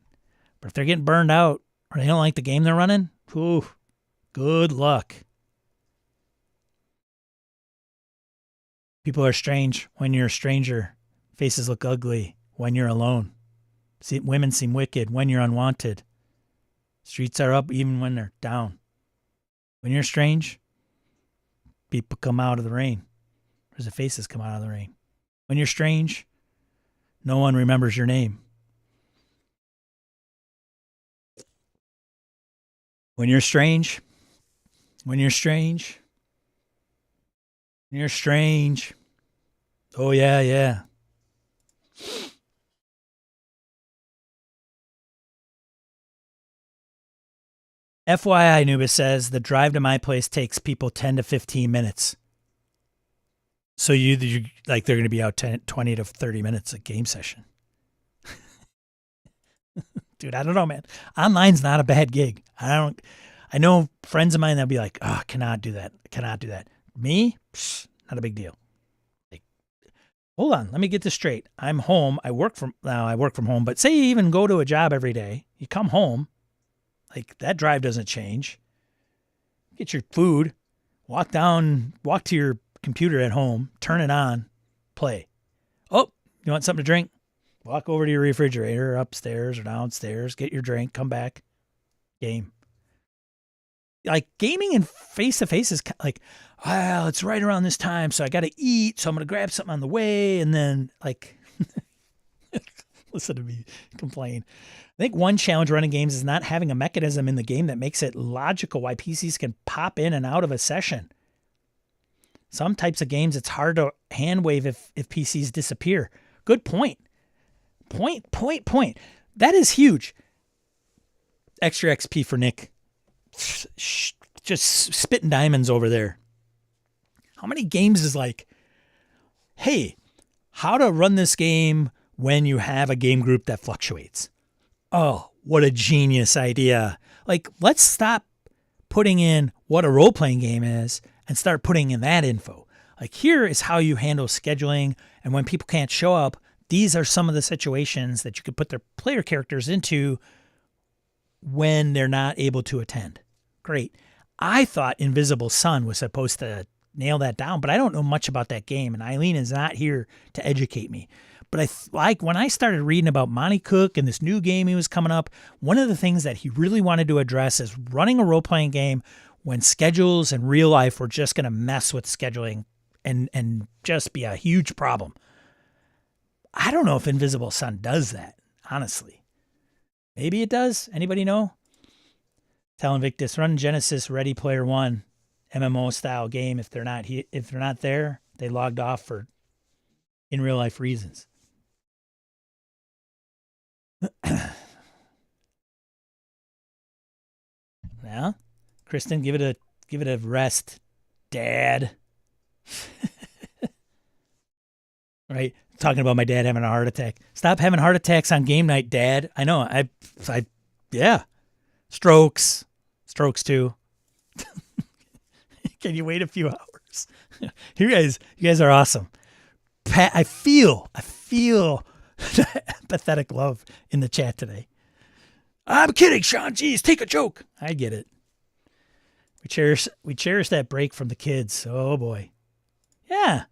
[SPEAKER 1] But if they're getting burned out or they don't like the game they're running, ooh, good luck. People are strange when you're a stranger. Faces look ugly when you're alone. Women seem wicked when you're unwanted. Streets are up even when they're down. When you're strange, people come out of the rain. Or the faces come out of the rain. When you're strange, no one remembers your name. When you're strange, when you're strange, when you're strange. Oh, yeah. FYI, Nubis says, the drive to my place takes people 10 to 15 minutes. So you like they're going to be out 20 to 30 minutes a game session. Dude, I don't know, man. Online's not a bad gig. I know friends of mine that'll be like, oh, cannot do that. Me? Not a big deal. Like, hold on, let me get this straight. I'm home. I work from home, but say you even go to a job every day. You come home, like that drive doesn't change. Get your food, walk to your computer at home, turn it on, play. Oh, you want something to drink? Walk over to your refrigerator, upstairs or downstairs, get your drink, come back, game. Like gaming and face-to-face is like, well, it's right around this time, so I got to eat, so I'm going to grab something on the way, and then like, listen to me complain. I think one challenge running games is not having a mechanism in the game that makes it logical why PCs can pop in and out of a session. Some types of games, it's hard to hand wave if PCs disappear. Good point. Point. That is huge. Extra XP for Nick. Just spitting diamonds over there. How many games is like, hey, how to run this game when you have a game group that fluctuates? Oh, what a genius idea. Like, let's stop putting in what a role-playing game is and start putting in that info. Like, here is how you handle scheduling, and when people can't show up, these are some of the situations that you could put their player characters into when they're not able to attend. Great. I thought Invisible Sun was supposed to nail that down, but I don't know much about that game, and Eileen is not here to educate me. But like when I started reading about Monty Cook and this new game he was coming up, one of the things that he really wanted to address is running a role-playing game when schedules and real life were just going to mess with scheduling and just be a huge problem. I don't know if Invisible Sun does that, honestly. Maybe it does. Anybody know? Tell Invictus, run Genesis Ready Player One MMO style game. If they're not there, they logged off for in real life reasons. Yeah, Kristen, give it a rest, Dad. Right, talking about my dad having a heart attack. Stop having heart attacks on game night, Dad. I know. Yeah, strokes too. Can you wait a few hours? You guys are awesome. Pat, I feel pathetic love in the chat today. I'm kidding, Sean. Jeez, take a joke. I get it. We cherish that break from the kids. Oh boy. Yeah.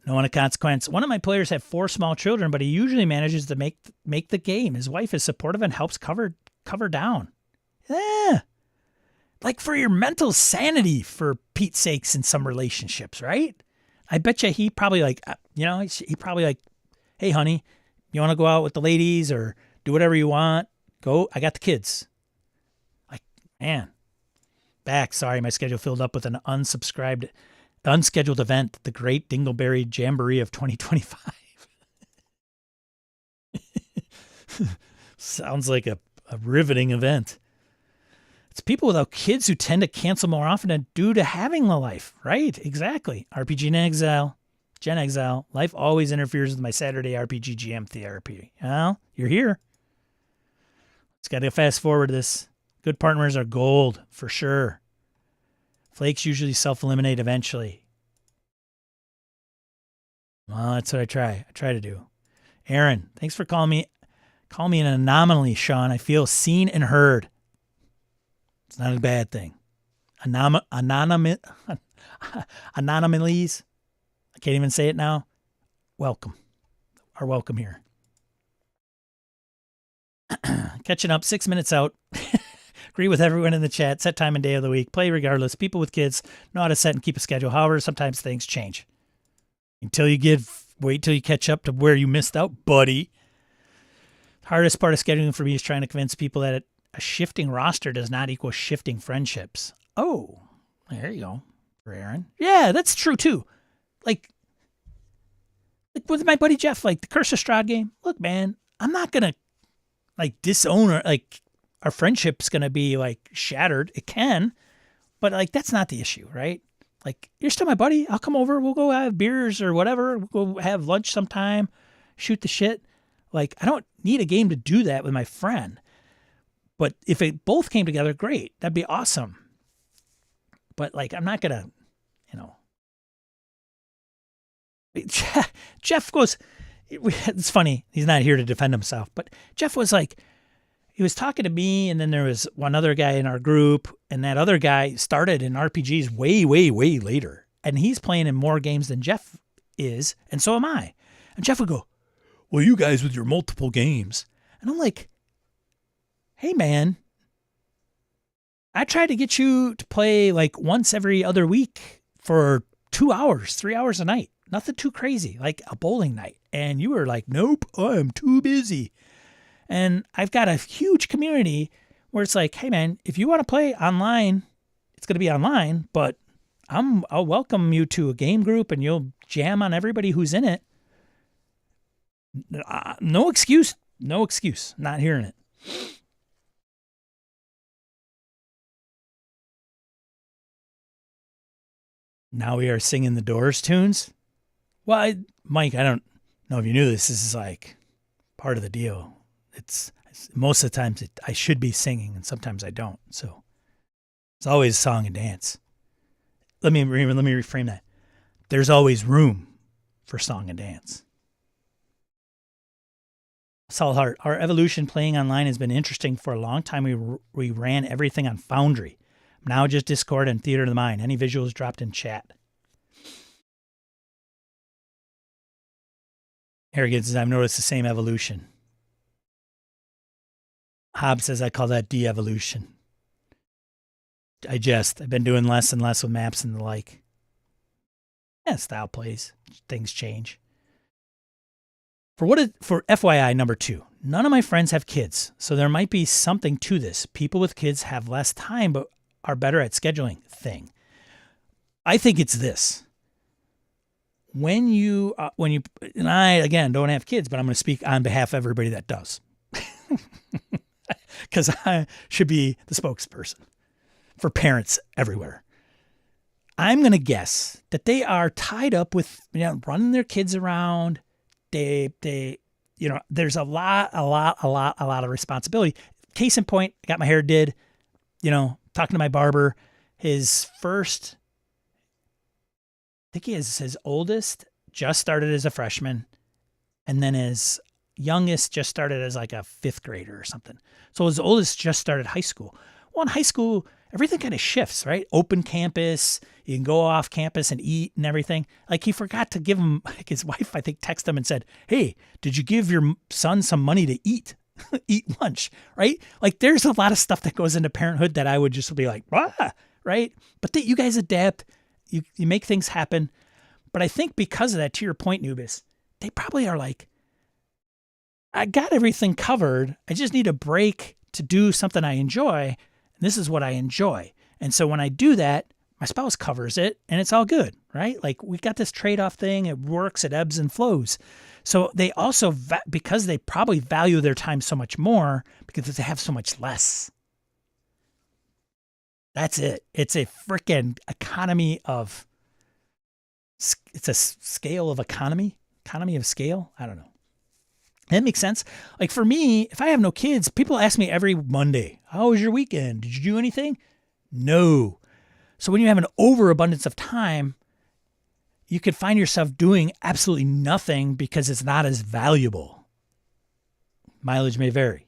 [SPEAKER 1] No one of consequence. One of my players had 4 small children, but he usually manages to make the game. His wife is supportive and helps cover down. Yeah. Like for your mental sanity, for Pete's sakes, in some relationships, right? I bet you he probably he probably like, hey, honey, you want to go out with the ladies or do whatever you want? Go. I got the kids. Like, man, sorry, my schedule filled up with an unscheduled event, the Great Dingleberry Jamboree of 2025. Sounds like a riveting event. It's people without kids who tend to cancel more often than due to having the life, right? Exactly. RPG Gen Exile. Life always interferes with my Saturday RPG GM therapy. Well, you're here. It's got to fast forward this. Good partners are gold, for sure. Flakes usually self-eliminate eventually. Well, that's what I try. I try to do. Aaron, thanks for calling me an anomaly, Sean. I feel seen and heard. It's not a bad thing. Anomalies. I can't even say it now. Welcome. Are welcome here. Catching up, 6 minutes out. Agree with everyone in the chat. Set time and day of the week. Play regardless. People with kids know how to set and keep a schedule. However, sometimes things change. Wait till you catch up to where you missed out, buddy. Hardest part of scheduling for me is trying to convince people that a shifting roster does not equal shifting friendships. Oh, there you go. For Aaron. Yeah, that's true too. Like with my buddy Jeff, like the Curse of Strahd game. Look, man, I'm not gonna disown or our friendship's gonna be shattered. It can, but that's not the issue, right? You're still my buddy. I'll come over. We'll go have beers or whatever. We'll go have lunch sometime. Shoot the shit. I don't need a game to do that with my friend. But if it both came together, great. That'd be awesome. But I'm not gonna, Jeff goes, it's funny. He's not here to defend himself, but Jeff was he was talking to me, and then there was one other guy in our group, and that other guy started in RPGs way, way, way later. And he's playing in more games than Jeff is, and so am I. And Jeff would go, well, you guys with your multiple games. And I'm like, hey, man, I try to get you to play once every other week for 2 hours, 3 hours a night. Nothing too crazy, like a bowling night. And you were like, nope, I'm too busy. And I've got a huge community where it's like, hey, man, if you want to play online, it's going to be online, but I'll welcome you to a game group and you'll jam on everybody who's in it. No excuse. No excuse. Not hearing it. Now we are singing the Doors tunes. Well, Mike, I don't know if you knew this. This is part of the deal. It's most of the times I should be singing, and sometimes I don't. So it's always song and dance. Let me reframe that. There's always room for song and dance. Solid Heart. Our evolution playing online has been interesting for a long time. We ran everything on Foundry. Now just Discord and Theater of the Mind. Any visuals dropped in chat. Arrogance says, I've noticed the same evolution. Hobbs says, I call that de-evolution. I've been doing less and less with maps and the like. Yeah, style plays. Things change. For FYI number 2. None of my friends have kids, so there might be something to this. People with kids have less time but are better at scheduling thing. I think it's this. When you, and I, again, don't have kids, but I'm going to speak on behalf of everybody that does. Because I should be the spokesperson for parents everywhere. I'm going to guess that they are tied up with, running their kids around. There's a lot of responsibility. Case in point, I got my hair did, talking to my barber. His oldest just started as a freshman, and then his youngest just started as like a fifth grader or something. So his oldest just started high school. Well, in high school, everything kind of shifts, right? Open campus, you can go off campus and eat and everything. Like he forgot to give him, like his wife, I think, texted him and said, "Hey, did you give your son some money to eat lunch?" Right? Like there's a lot of stuff that goes into parenthood that I would just be like, right? But you guys adapt, you make things happen. But I think because of that, to your point, Nubis, they probably are like, I got everything covered. I just need a break to do something I enjoy. And this is what I enjoy. And so when I do that, my spouse covers it and it's all good, right? Like we got this trade-off thing. It works. It ebbs and flows. So they also, because they probably value their time so much more because they have so much less. That's it. It's a freaking economy of, it's a scale of economy of scale. I don't know. That makes sense. Like for me, if I have no kids, people ask me every Monday, "How was your weekend? Did you do anything?" No. So when you have an overabundance of time, you could find yourself doing absolutely nothing because it's not as valuable. Mileage may vary.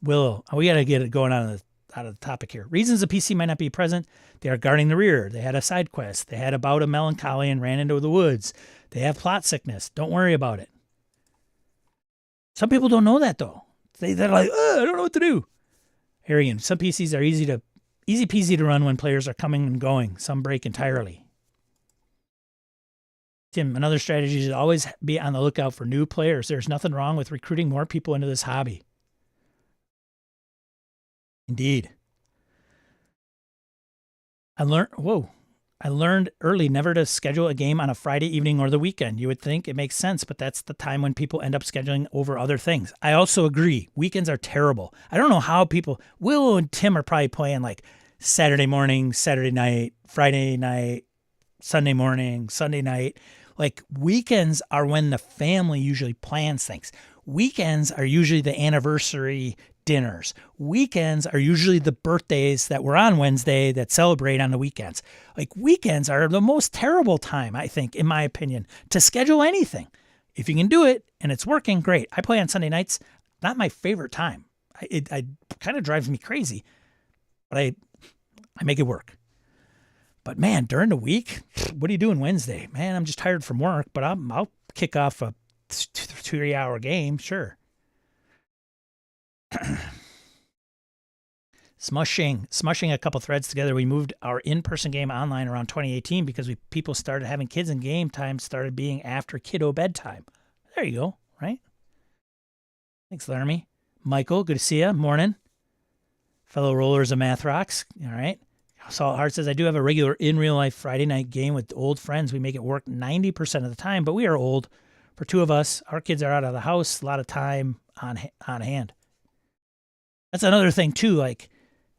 [SPEAKER 1] We got to get it going out of the topic here. Reasons the PC might not be present: they are guarding the rear. They had a side quest. They had a bout of melancholy and ran into the woods. They have plot sickness. Don't worry about it. Some people don't know that though. They're like, I don't know what to do. Here again, some PCs are easy peasy to run when players are coming and going. Some break entirely. Tim, another strategy is always be on the lookout for new players. There's nothing wrong with recruiting more people into this hobby. Indeed. I learned early never to schedule a game on a Friday evening or the weekend. You would think it makes sense, but that's the time when people end up scheduling over other things. I also agree. Weekends are terrible. I don't know how Will and Tim are probably playing like Saturday morning, Saturday night, Friday night, Sunday morning, Sunday night. Like weekends are when the family usually plans things. Weekends are usually the anniversary dinners. Weekends are usually the birthdays that were on Wednesday that celebrate on the weekends. Like weekends are the most terrible time, I think, in my opinion, to schedule anything. If you can do it and it's working, great. I play on Sunday nights. Not my favorite time. It kind of drives me crazy, but I make it work. But man, during the week, what are you doing Wednesday? Man, I'm just tired from work, but I'll kick off a 2-3 hour game, sure. Smushing a couple threads together. We moved our in-person game online around 2018 because people started having kids and game time started being after kiddo bedtime. There you go, right? Thanks, Laramie. Michael, good to see you. Morning. Fellow rollers of Math Rocks. All right. Salt Heart says, I do have a regular in real life Friday night game with old friends. We make it work 90% of the time, but we are old. For two of us, our kids are out of the house, a lot of time on hand. That's another thing too. Like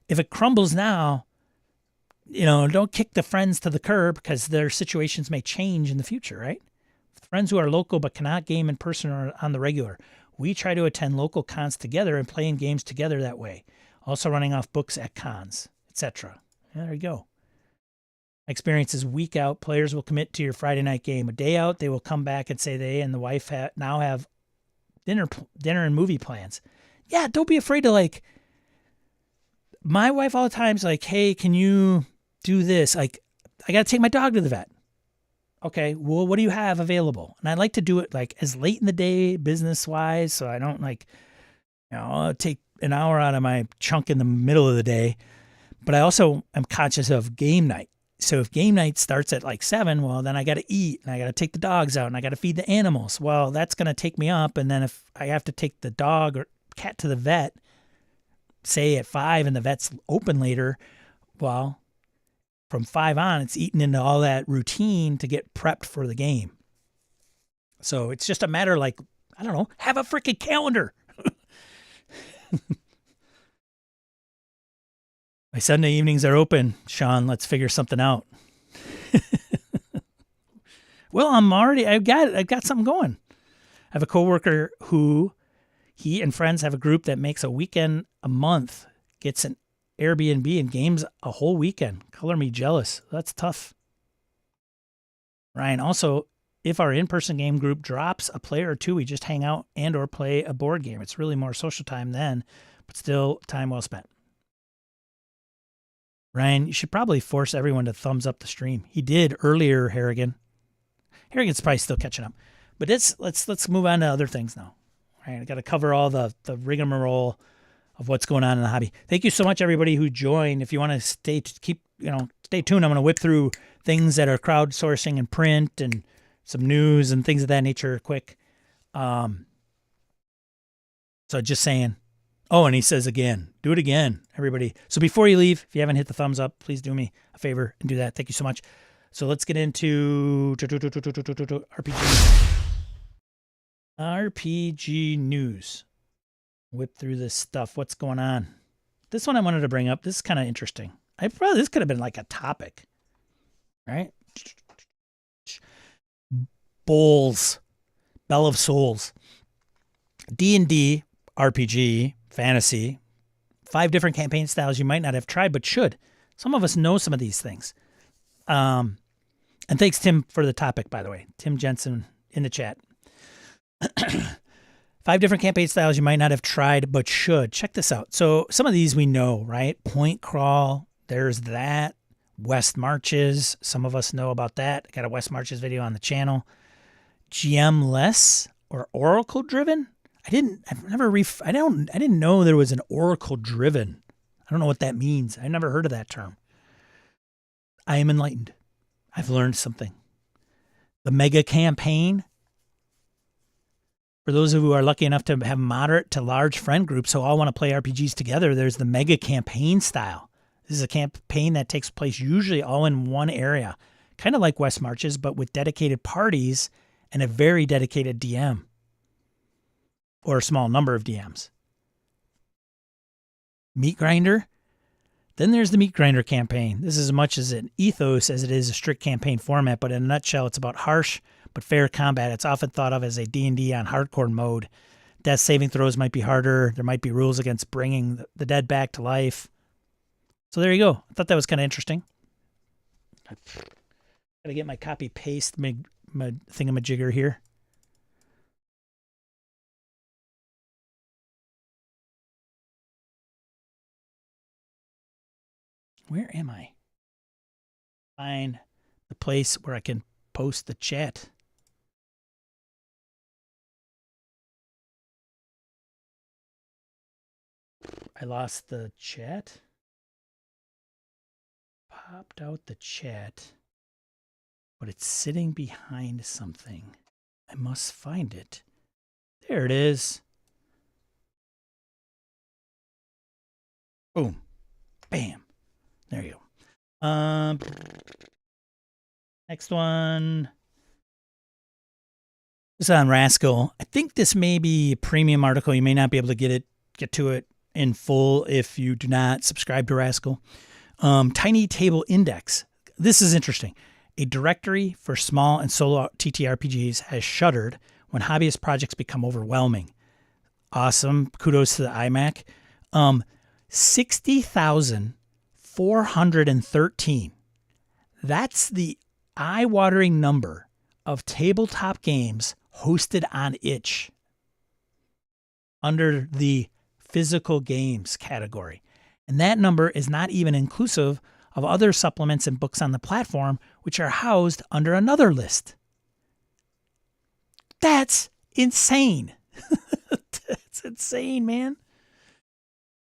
[SPEAKER 1] if it crumbles now, don't kick the friends to the curb because their situations may change in the future, right? Friends who are local but cannot game in person or on the regular. We try to attend local cons together and playing games together that way. Also running off books at cons, etc. Yeah, there you go. Experience is week out. Players will commit to your Friday night game. A day out, they will come back and say they and the wife now have dinner and movie plans. Yeah, don't be afraid to my wife all the time is like, hey, can you do this? Like, I got to take my dog to the vet. Okay, well, what do you have available? And I like to do it as late in the day, business-wise, so I don't I'll take an hour out of my chunk in the middle of the day. But I also am conscious of game night. So if game night starts at like 7, well, then I got to eat and I got to take the dogs out and I got to feed the animals. Well, that's going to take me up. And then if I have to take the dog or cat to the vet, say at 5 and the vet's open later, well, from 5 on, it's eaten into all that routine to get prepped for the game. So it's just a matter like, I don't know, have a freaking calendar. My Sunday evenings are open. Sean, let's figure something out. Well, I've got something going. I have a coworker who he and friends have a group that makes a weekend a month, gets an Airbnb and games a whole weekend. Color me jealous. That's tough. Ryan, also, if our in-person game group drops a player or two, we just hang out and or play a board game. It's really more social time then, but still time well spent. Ryan, you should probably force everyone to thumbs up the stream. He did earlier, Harrigan. Harrigan's probably still catching up. But let's move on to other things now. All right, I got to cover all the rigmarole of what's going on in the hobby. Thank you so much, everybody who joined. If you want to stay tuned. I'm going to whip through things that are crowdsourcing and print and some news and things of that nature quick. So just saying. Oh, and he says again, do it again, everybody. So before you leave, if you haven't hit the thumbs up, please do me a favor and do that. Thank you so much. So let's get into RPG news. Whip through this stuff. What's going on? This one I wanted to bring up. This is kind of interesting. This could have been like a topic, right? Bowls, Bell of Souls, D&D, RPG, fantasy, 5 different campaign styles you might not have tried but should. Some of us know some of these things. And thanks, Tim, for the topic, by the way. Tim Jensen in the chat. 5 different campaign styles you might not have tried but should. Check this out. So some of these we know, right? Point Crawl, there's that. West Marches, some of us know about that. I got a West Marches video on the channel. GM-less or Oracle driven? I didn't know there was an Oracle driven. I don't know what that means. I never heard of that term. I am enlightened. I've learned something. The mega campaign. For those of you who are lucky enough to have moderate to large friend groups who all want to play RPGs together, there's the mega campaign style. This is a campaign that takes place usually all in one area, kind of like West Marches, but with dedicated parties and a very dedicated DM. Or a small number of DMs. Meat Grinder. Then there's the Meat Grinder campaign. This is as much as an ethos as it is a strict campaign format, but in a nutshell, it's about harsh but fair combat. It's often thought of as a D&D on hardcore mode. Death saving throws might be harder. There might be rules against bringing the dead back to life. So there you go. I thought that was kind of interesting. Gotta get my copy paste my thingamajigger here. Where am I? Find the place where I can post the chat. I lost the chat. Popped out the chat. But it's sitting behind something. I must find it. There it is. Boom. Bam. There you go. Next one. This is on Rascal. I think this may be a premium article. You may not be able to get to it in full if you do not subscribe to Rascal. Tiny Table Index. This is interesting. A directory for small and solo TTRPGs has shuttered when hobbyist projects become overwhelming. Awesome. Kudos to the iMac. 60,413. That's the eye-watering number of tabletop games hosted on itch under the physical games category. And that number is not even inclusive of other supplements and books on the platform, which are housed under another list. That's insane. That's insane, man.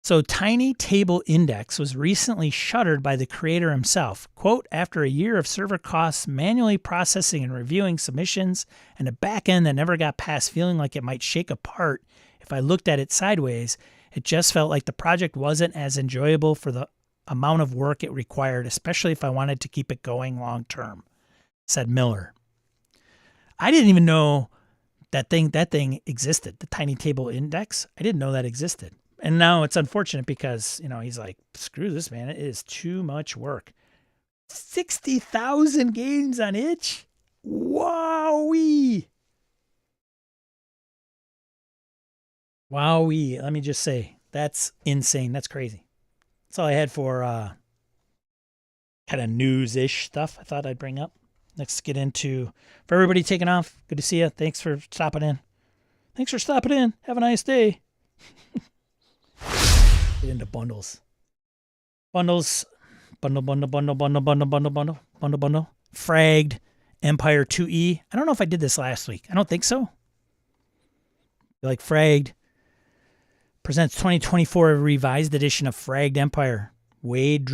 [SPEAKER 1] So Tiny Table Index was recently shuttered by the creator himself. Quote, after a year of server costs, manually processing and reviewing submissions, and a back end that never got past feeling like it might shake apart if I looked at it sideways, it just felt like the project wasn't as enjoyable for the amount of work it required, especially if I wanted to keep it going long term, said Miller. I didn't even know that thing existed, the Tiny Table Index. I didn't know that existed. And now it's unfortunate because, he's like, screw this, man. It is too much work. 60,000 games on itch? Wowee. Wowee. Let me just say, that's insane. That's crazy. That's all I had for kind of news-ish stuff I thought I'd bring up. Let's get into, for everybody taking off, good to see you. Thanks for stopping in. Have a nice day. Get into bundles. Bundle. Fragged Empire 2E. I don't know if I did this last week. I don't think so. Like Fragged presents 2024 revised edition of Fragged Empire. Wade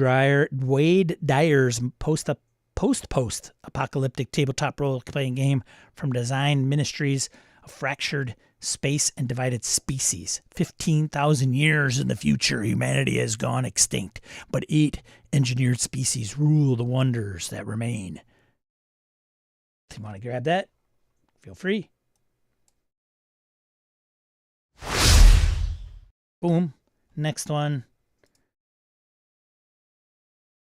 [SPEAKER 1] Dyer's post-apocalyptic tabletop role-playing game from Design Ministries of Fractured Space and Divided Species. 15,000 years in the future, humanity has gone extinct, but 8 engineered species rule the wonders that remain. If you want to grab that, feel free. Boom. Next one.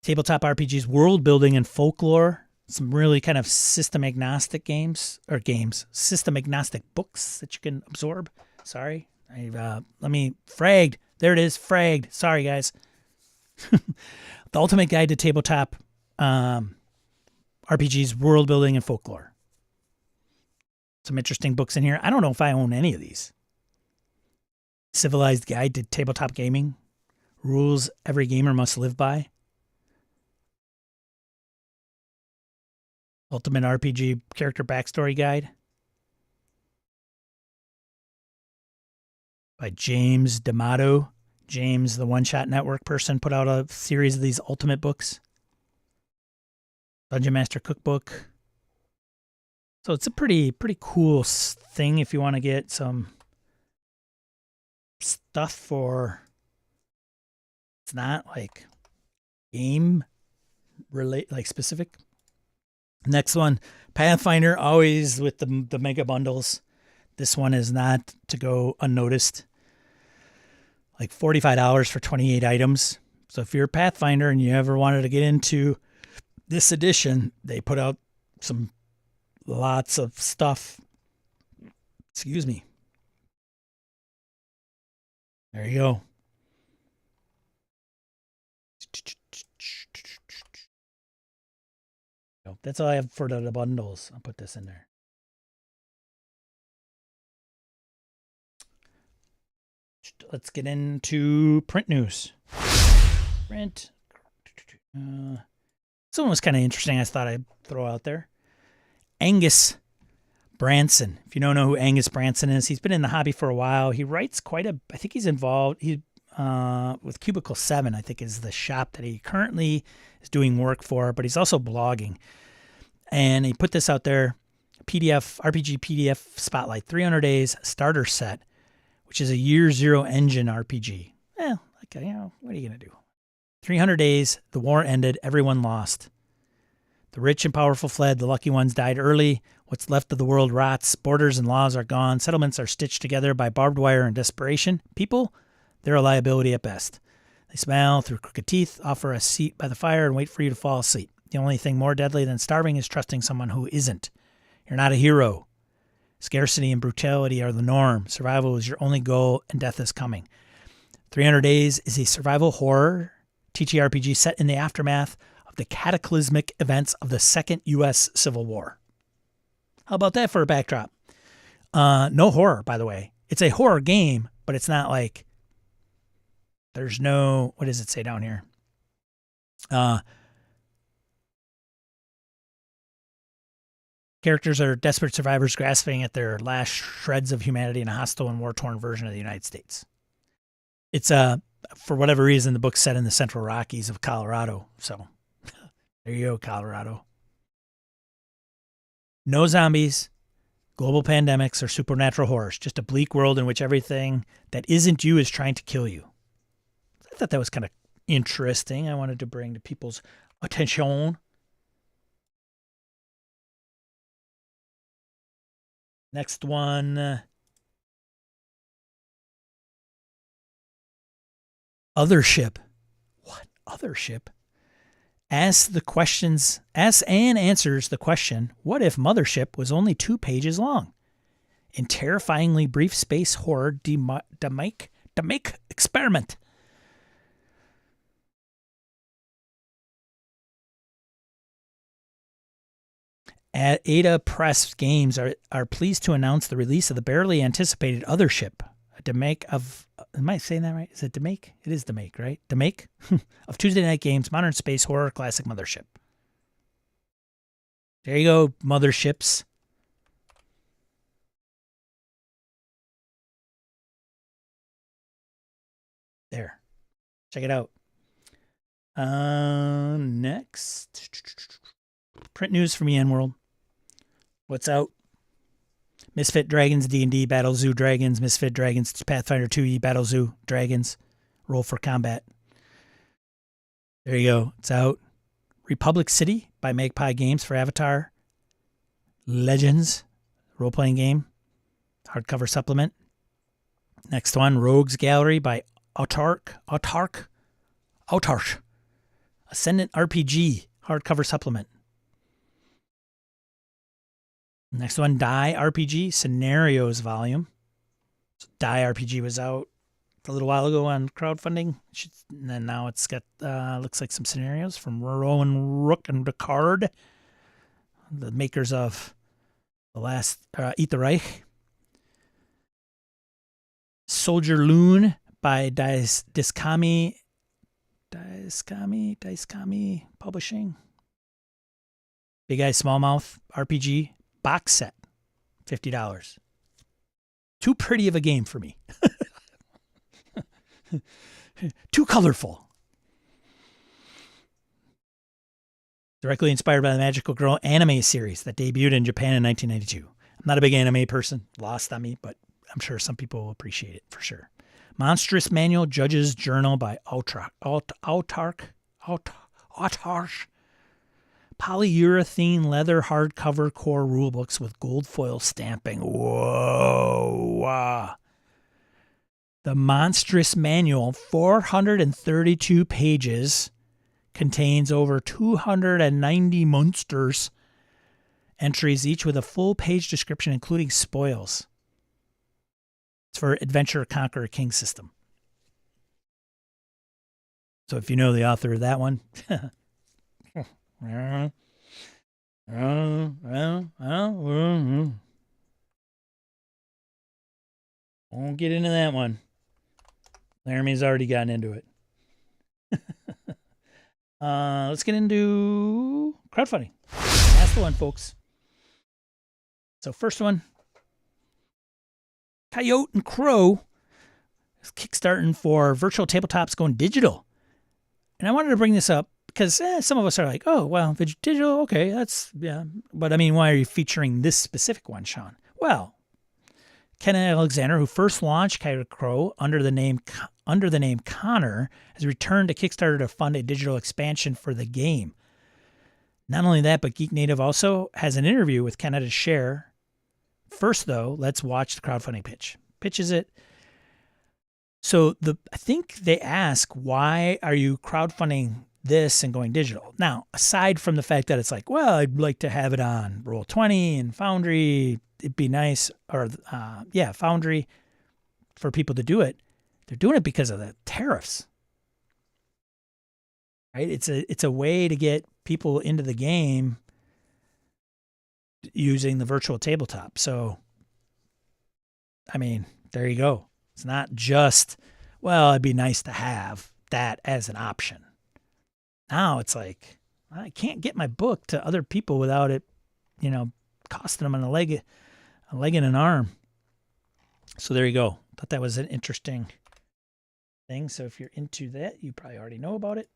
[SPEAKER 1] Tabletop RPGs, world building and folklore. Some really kind of system agnostic system agnostic books that you can absorb. Sorry. Fragged. There it is. Fragged. Sorry, guys. The Ultimate Guide to Tabletop RPGs, world building and folklore. Some interesting books in here. I don't know if I own any of these. Civilized Guide to Tabletop Gaming. Rules every gamer must live by. Ultimate RPG Character Backstory Guide by James D'Amato. James, the One Shot Network person, put out a series of these Ultimate books. Dungeon Master Cookbook. So it's a pretty cool thing if you want to get some stuff for, it's not like game like specific. Next one, Pathfinder, always with the mega bundles. This one is not to go unnoticed. Like $45 for 28 items. So if you're a Pathfinder and you ever wanted to get into this edition, they put out lots of stuff. Excuse me. There you go. That's all I have for the bundles. I'll put this in there. Let's get into print news. Print. This one was kind of interesting. I thought I'd throw out there. Angus Branson. If you don't know who Angus Branson is, he's been in the hobby for a while. He writes I think he's involved. With Cubicle 7, I think, is the shop that he currently is doing work for, but he's also blogging. And he put this out there, RPG PDF Spotlight, 300 Days Starter Set, which is a Year Zero engine RPG. What are you going to do? 300 days, the war ended, everyone lost. The rich and powerful fled, the lucky ones died early. What's left of the world rots, borders and laws are gone, settlements are stitched together by barbed wire and desperation. People, they're a liability at best. They smile through crooked teeth, offer a seat by the fire, and wait for you to fall asleep. The only thing more deadly than starving is trusting someone who isn't. You're not a hero. Scarcity and brutality are the norm. Survival is your only goal, and death is coming. 300 Days is a survival horror TTRPG set in the aftermath of the cataclysmic events of the Second U.S. Civil War. How about that for a backdrop? No horror, by the way. It's a horror game, but it's not like there's no, what does it say down here? Characters are desperate survivors grasping at their last shreds of humanity in a hostile and war-torn version of the United States. It's for whatever reason, the book's set in the Central Rockies of Colorado. So there you go, Colorado. No zombies, global pandemics, or supernatural horrors. Just a bleak world in which everything that isn't you is trying to kill you. I thought that was kind of interesting. I wanted to bring to people's attention. Next one. Othership. What? Othership? Asks and answers the question, what if Mothership was only 2 pages long? In terrifyingly brief space horror demake experiment. Ada Press Games are pleased to announce the release of the barely anticipated Othership, a demake of, am I saying that right? Is it demake? It is demake, right? Demake of Tuesday Night Games, modern space horror classic Mothership. There you go, Motherships. There. Check it out. Next. Print news from EN World. What's out? Misfit Dragons D&D Battle Zoo Dragons. Misfit Dragons Pathfinder 2e Battle Zoo Dragons. Roll for combat. There you go. It's out. Republic City by Magpie Games for Avatar. Legends. Role-playing game. Hardcover supplement. Next one. Rogues Gallery by Autark. Ascendant RPG. Hardcover supplement. Next one, Die RPG Scenarios Volume. So Die RPG was out a little while ago on crowdfunding. And then now it's got, looks like some scenarios from Rowan Rook and Ricard, the makers of the last Eat the Reich. Soldier Loon by Daiskami Publishing. Big Eye Smallmouth RPG box set, $50. Too pretty of a game for me. Too colorful. Directly inspired by the Magical Girl anime series that debuted in Japan in 1992. I'm not a big anime person, lost on me, but I'm sure some people will appreciate it for sure. Monstrous Manual Judge's Journal by Autark. Polyurethane leather hardcover core rulebooks with gold foil stamping. Whoa. Wow. The Monstrous Manual, 432 pages, contains over 290 monsters. Entries each with a full page description, including spoils. It's for Adventure Conquer King system. So if you know the author of that one, won't get into that one. Laramie's already gotten into it. Let's get into crowdfunding. That's the one, folks. So first one, Coyote and Crow is kickstarting for virtual tabletops going digital. And I wanted to bring this up because some of us are like, oh, well, digital, okay, that's, yeah. But I mean, why are you featuring this specific one, Sean? Well, Ken Alexander, who first launched Coyote and Crow under the name Connor, has returned to Kickstarter to fund a digital expansion for the game. Not only that, but Geek Native also has an interview with Ken to share. First, though, let's watch the crowdfunding pitch. Pitches it. So I think they ask, why are you crowdfunding this and going digital? Now, aside from the fact that it's like, well, I'd like to have it on Roll20 and Foundry. It'd be nice, or Foundry for people to do it. They're doing it because of the tariffs, right? It's a way to get people into the game using the virtual tabletop. So, I mean, there you go. It's not just, well, it'd be nice to have that as an option. Now it's like, I can't get my book to other people without it, costing them a leg and an arm. So there you go. Thought that was an interesting thing. So if you're into that, you probably already know about it.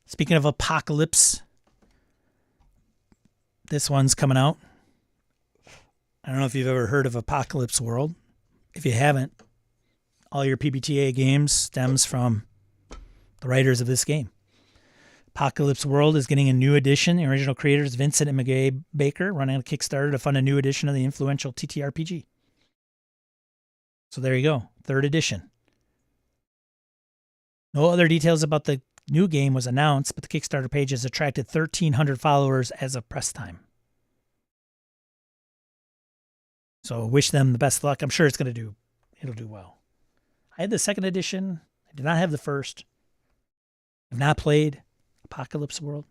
[SPEAKER 1] Speaking of apocalypse, this one's coming out. I don't know if you've ever heard of Apocalypse World. If you haven't, all your PBTA games stems from the writers of this game. Apocalypse World is getting a new edition. The original creators, Vincent and McGay Baker, running a Kickstarter to fund a new edition of the influential ttrpg. So there you go, 3rd edition. No other details about the new game was announced, but the Kickstarter page has attracted 1,300 followers as of press time. So wish them the best luck. I'm sure it'll do well. I had the 2nd edition. I did not have the 1st. I've not played Apocalypse World,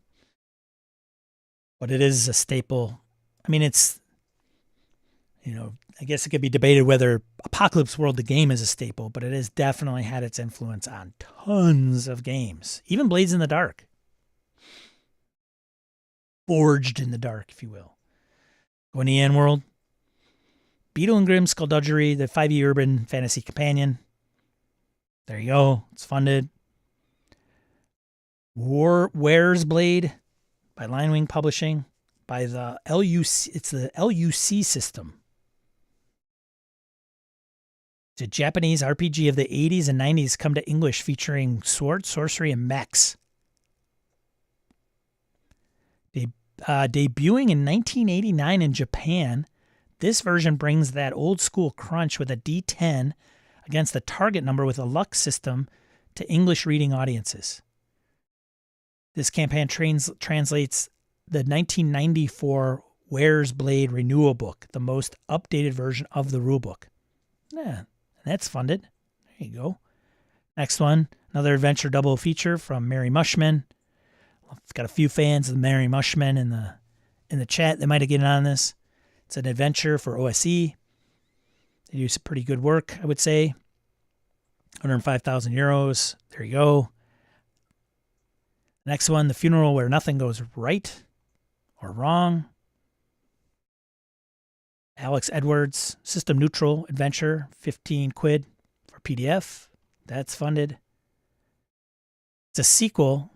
[SPEAKER 1] but it is a staple. I mean, it's, I guess it could be debated whether Apocalypse World, the game, is a staple, but it has definitely had its influence on tons of games, even Blades in the Dark. Forged in the Dark, if you will. Gwenian World. Beetle and Grimm Skullduggery, the 5e Urban Fantasy Companion. There you go. It's funded. Ware's Blade by Linewing Publishing by the LUC. It's the LUC system. It's a Japanese RPG of the 80s and 90s come to English featuring sword, sorcery, and mechs. Debuting in 1989 in Japan, this version brings that old school crunch with a D10 against the target number with a luck system to English reading audiences. This campaign translates the 1994 Ware's Blade Renewal Book, the most updated version of the rulebook. Yeah, that's funded. There you go. Next one, another adventure double feature from Mary Mushman. It's got a few fans of Mary Mushman in the chat. They might have gotten on this. It's an adventure for OSE. They do some pretty good work, I would say. 105,000 euros. There you go. Next one, The Funeral Where Nothing Goes Right or Wrong. Alex Edwards, System Neutral Adventure, 15 quid for PDF. That's funded. It's a sequel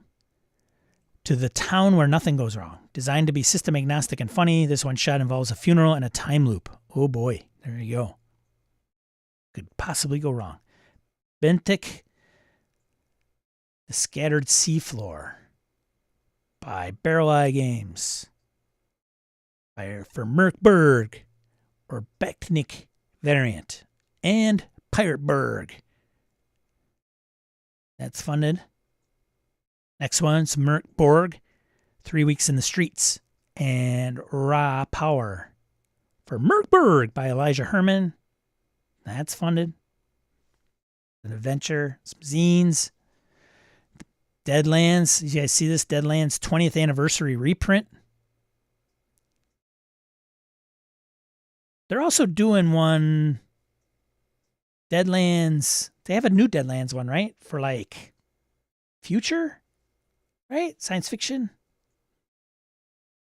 [SPEAKER 1] to The Town Where Nothing Goes Wrong. Designed to be system agnostic and funny, this one shot involves a funeral and a time loop. Oh boy, there you go. Could possibly go wrong. Bentic, The Scattered Seafloor by Barrel Eye Games. For Merkberg or Becknick variant. And Pirateberg. That's funded. Next one's Merkborg, 3 Weeks in the Streets, and Raw Power for Merkberg by Elijah Herman. That's funded. An adventure, some zines. Deadlands, you guys see this? Deadlands 20th anniversary reprint. They're also doing one, Deadlands, they have a new Deadlands one, right? For like future? Right? Science fiction?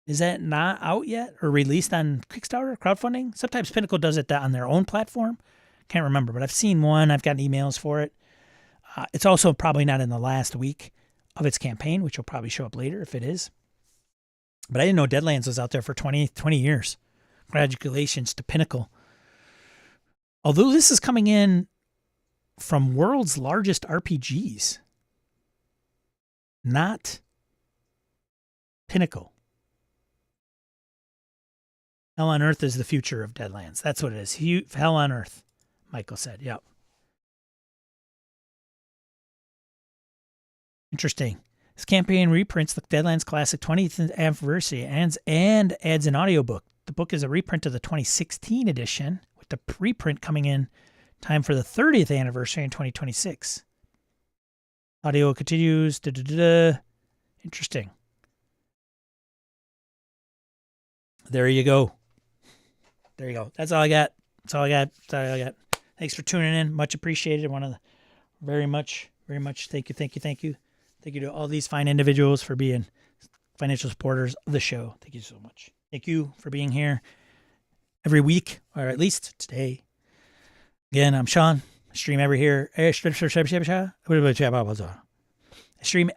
[SPEAKER 1] Is that not out yet or released on Kickstarter, crowdfunding? Sometimes Pinnacle does it on their own platform. Can't remember, but I've seen one. I've gotten emails for it. It's also probably not in the last week of its campaign, which will probably show up later if it is. But I didn't know Deadlands was out there for 20 years. Congratulations to Pinnacle. Although this is coming in from world's largest RPGs. Not Pinnacle. Hell on Earth is the future of Deadlands. That's what it is. Hell on Earth, Michael said. Yep. Interesting. This campaign reprints the Deadlands Classic 20th anniversary and adds an audiobook. The book is a reprint of the 2016 edition, with the reprint coming in time for the 30th anniversary in 2026. Audio continues. Interesting. There you go. There you go. That's all I got. That's all I got. Thanks for tuning in. Much appreciated. Very much. Thank you. Thank you to all these fine individuals for being financial supporters of the show. Thank you so much. Thank you for being here. every week, or at least today. Again, I'm Sean. I stream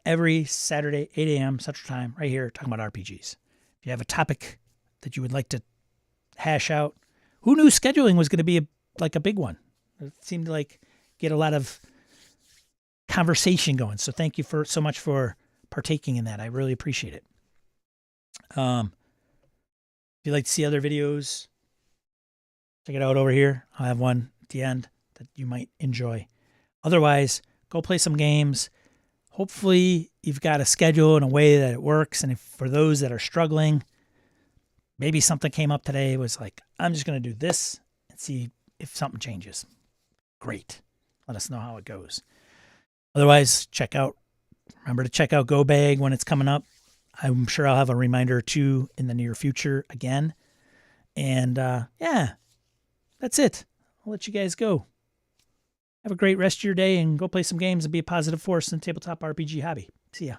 [SPEAKER 1] every Saturday, 8 a.m. Central Time, right here, talking about RPGs. If you have a topic that you would like to hash out, who knew scheduling was going to be a big one? It seemed to get a lot of conversation going. So thank you so much for partaking in that. I really appreciate it. If you'd like to see other videos, check it out over here. I'll have one at the end that you might enjoy. Otherwise, go play some games. Hopefully you've got a schedule in a way that it works. And if for those that are struggling, maybe something came up today, was I'm just going to do this and see if something changes. Great. Let us know how it goes. Otherwise, remember to check out Go Bag when it's coming up. I'm sure I'll have a reminder or two in the near future again. And yeah, that's it. I'll let you guys go. Have a great rest of your day and go play some games and be a positive force in the tabletop RPG hobby. See ya.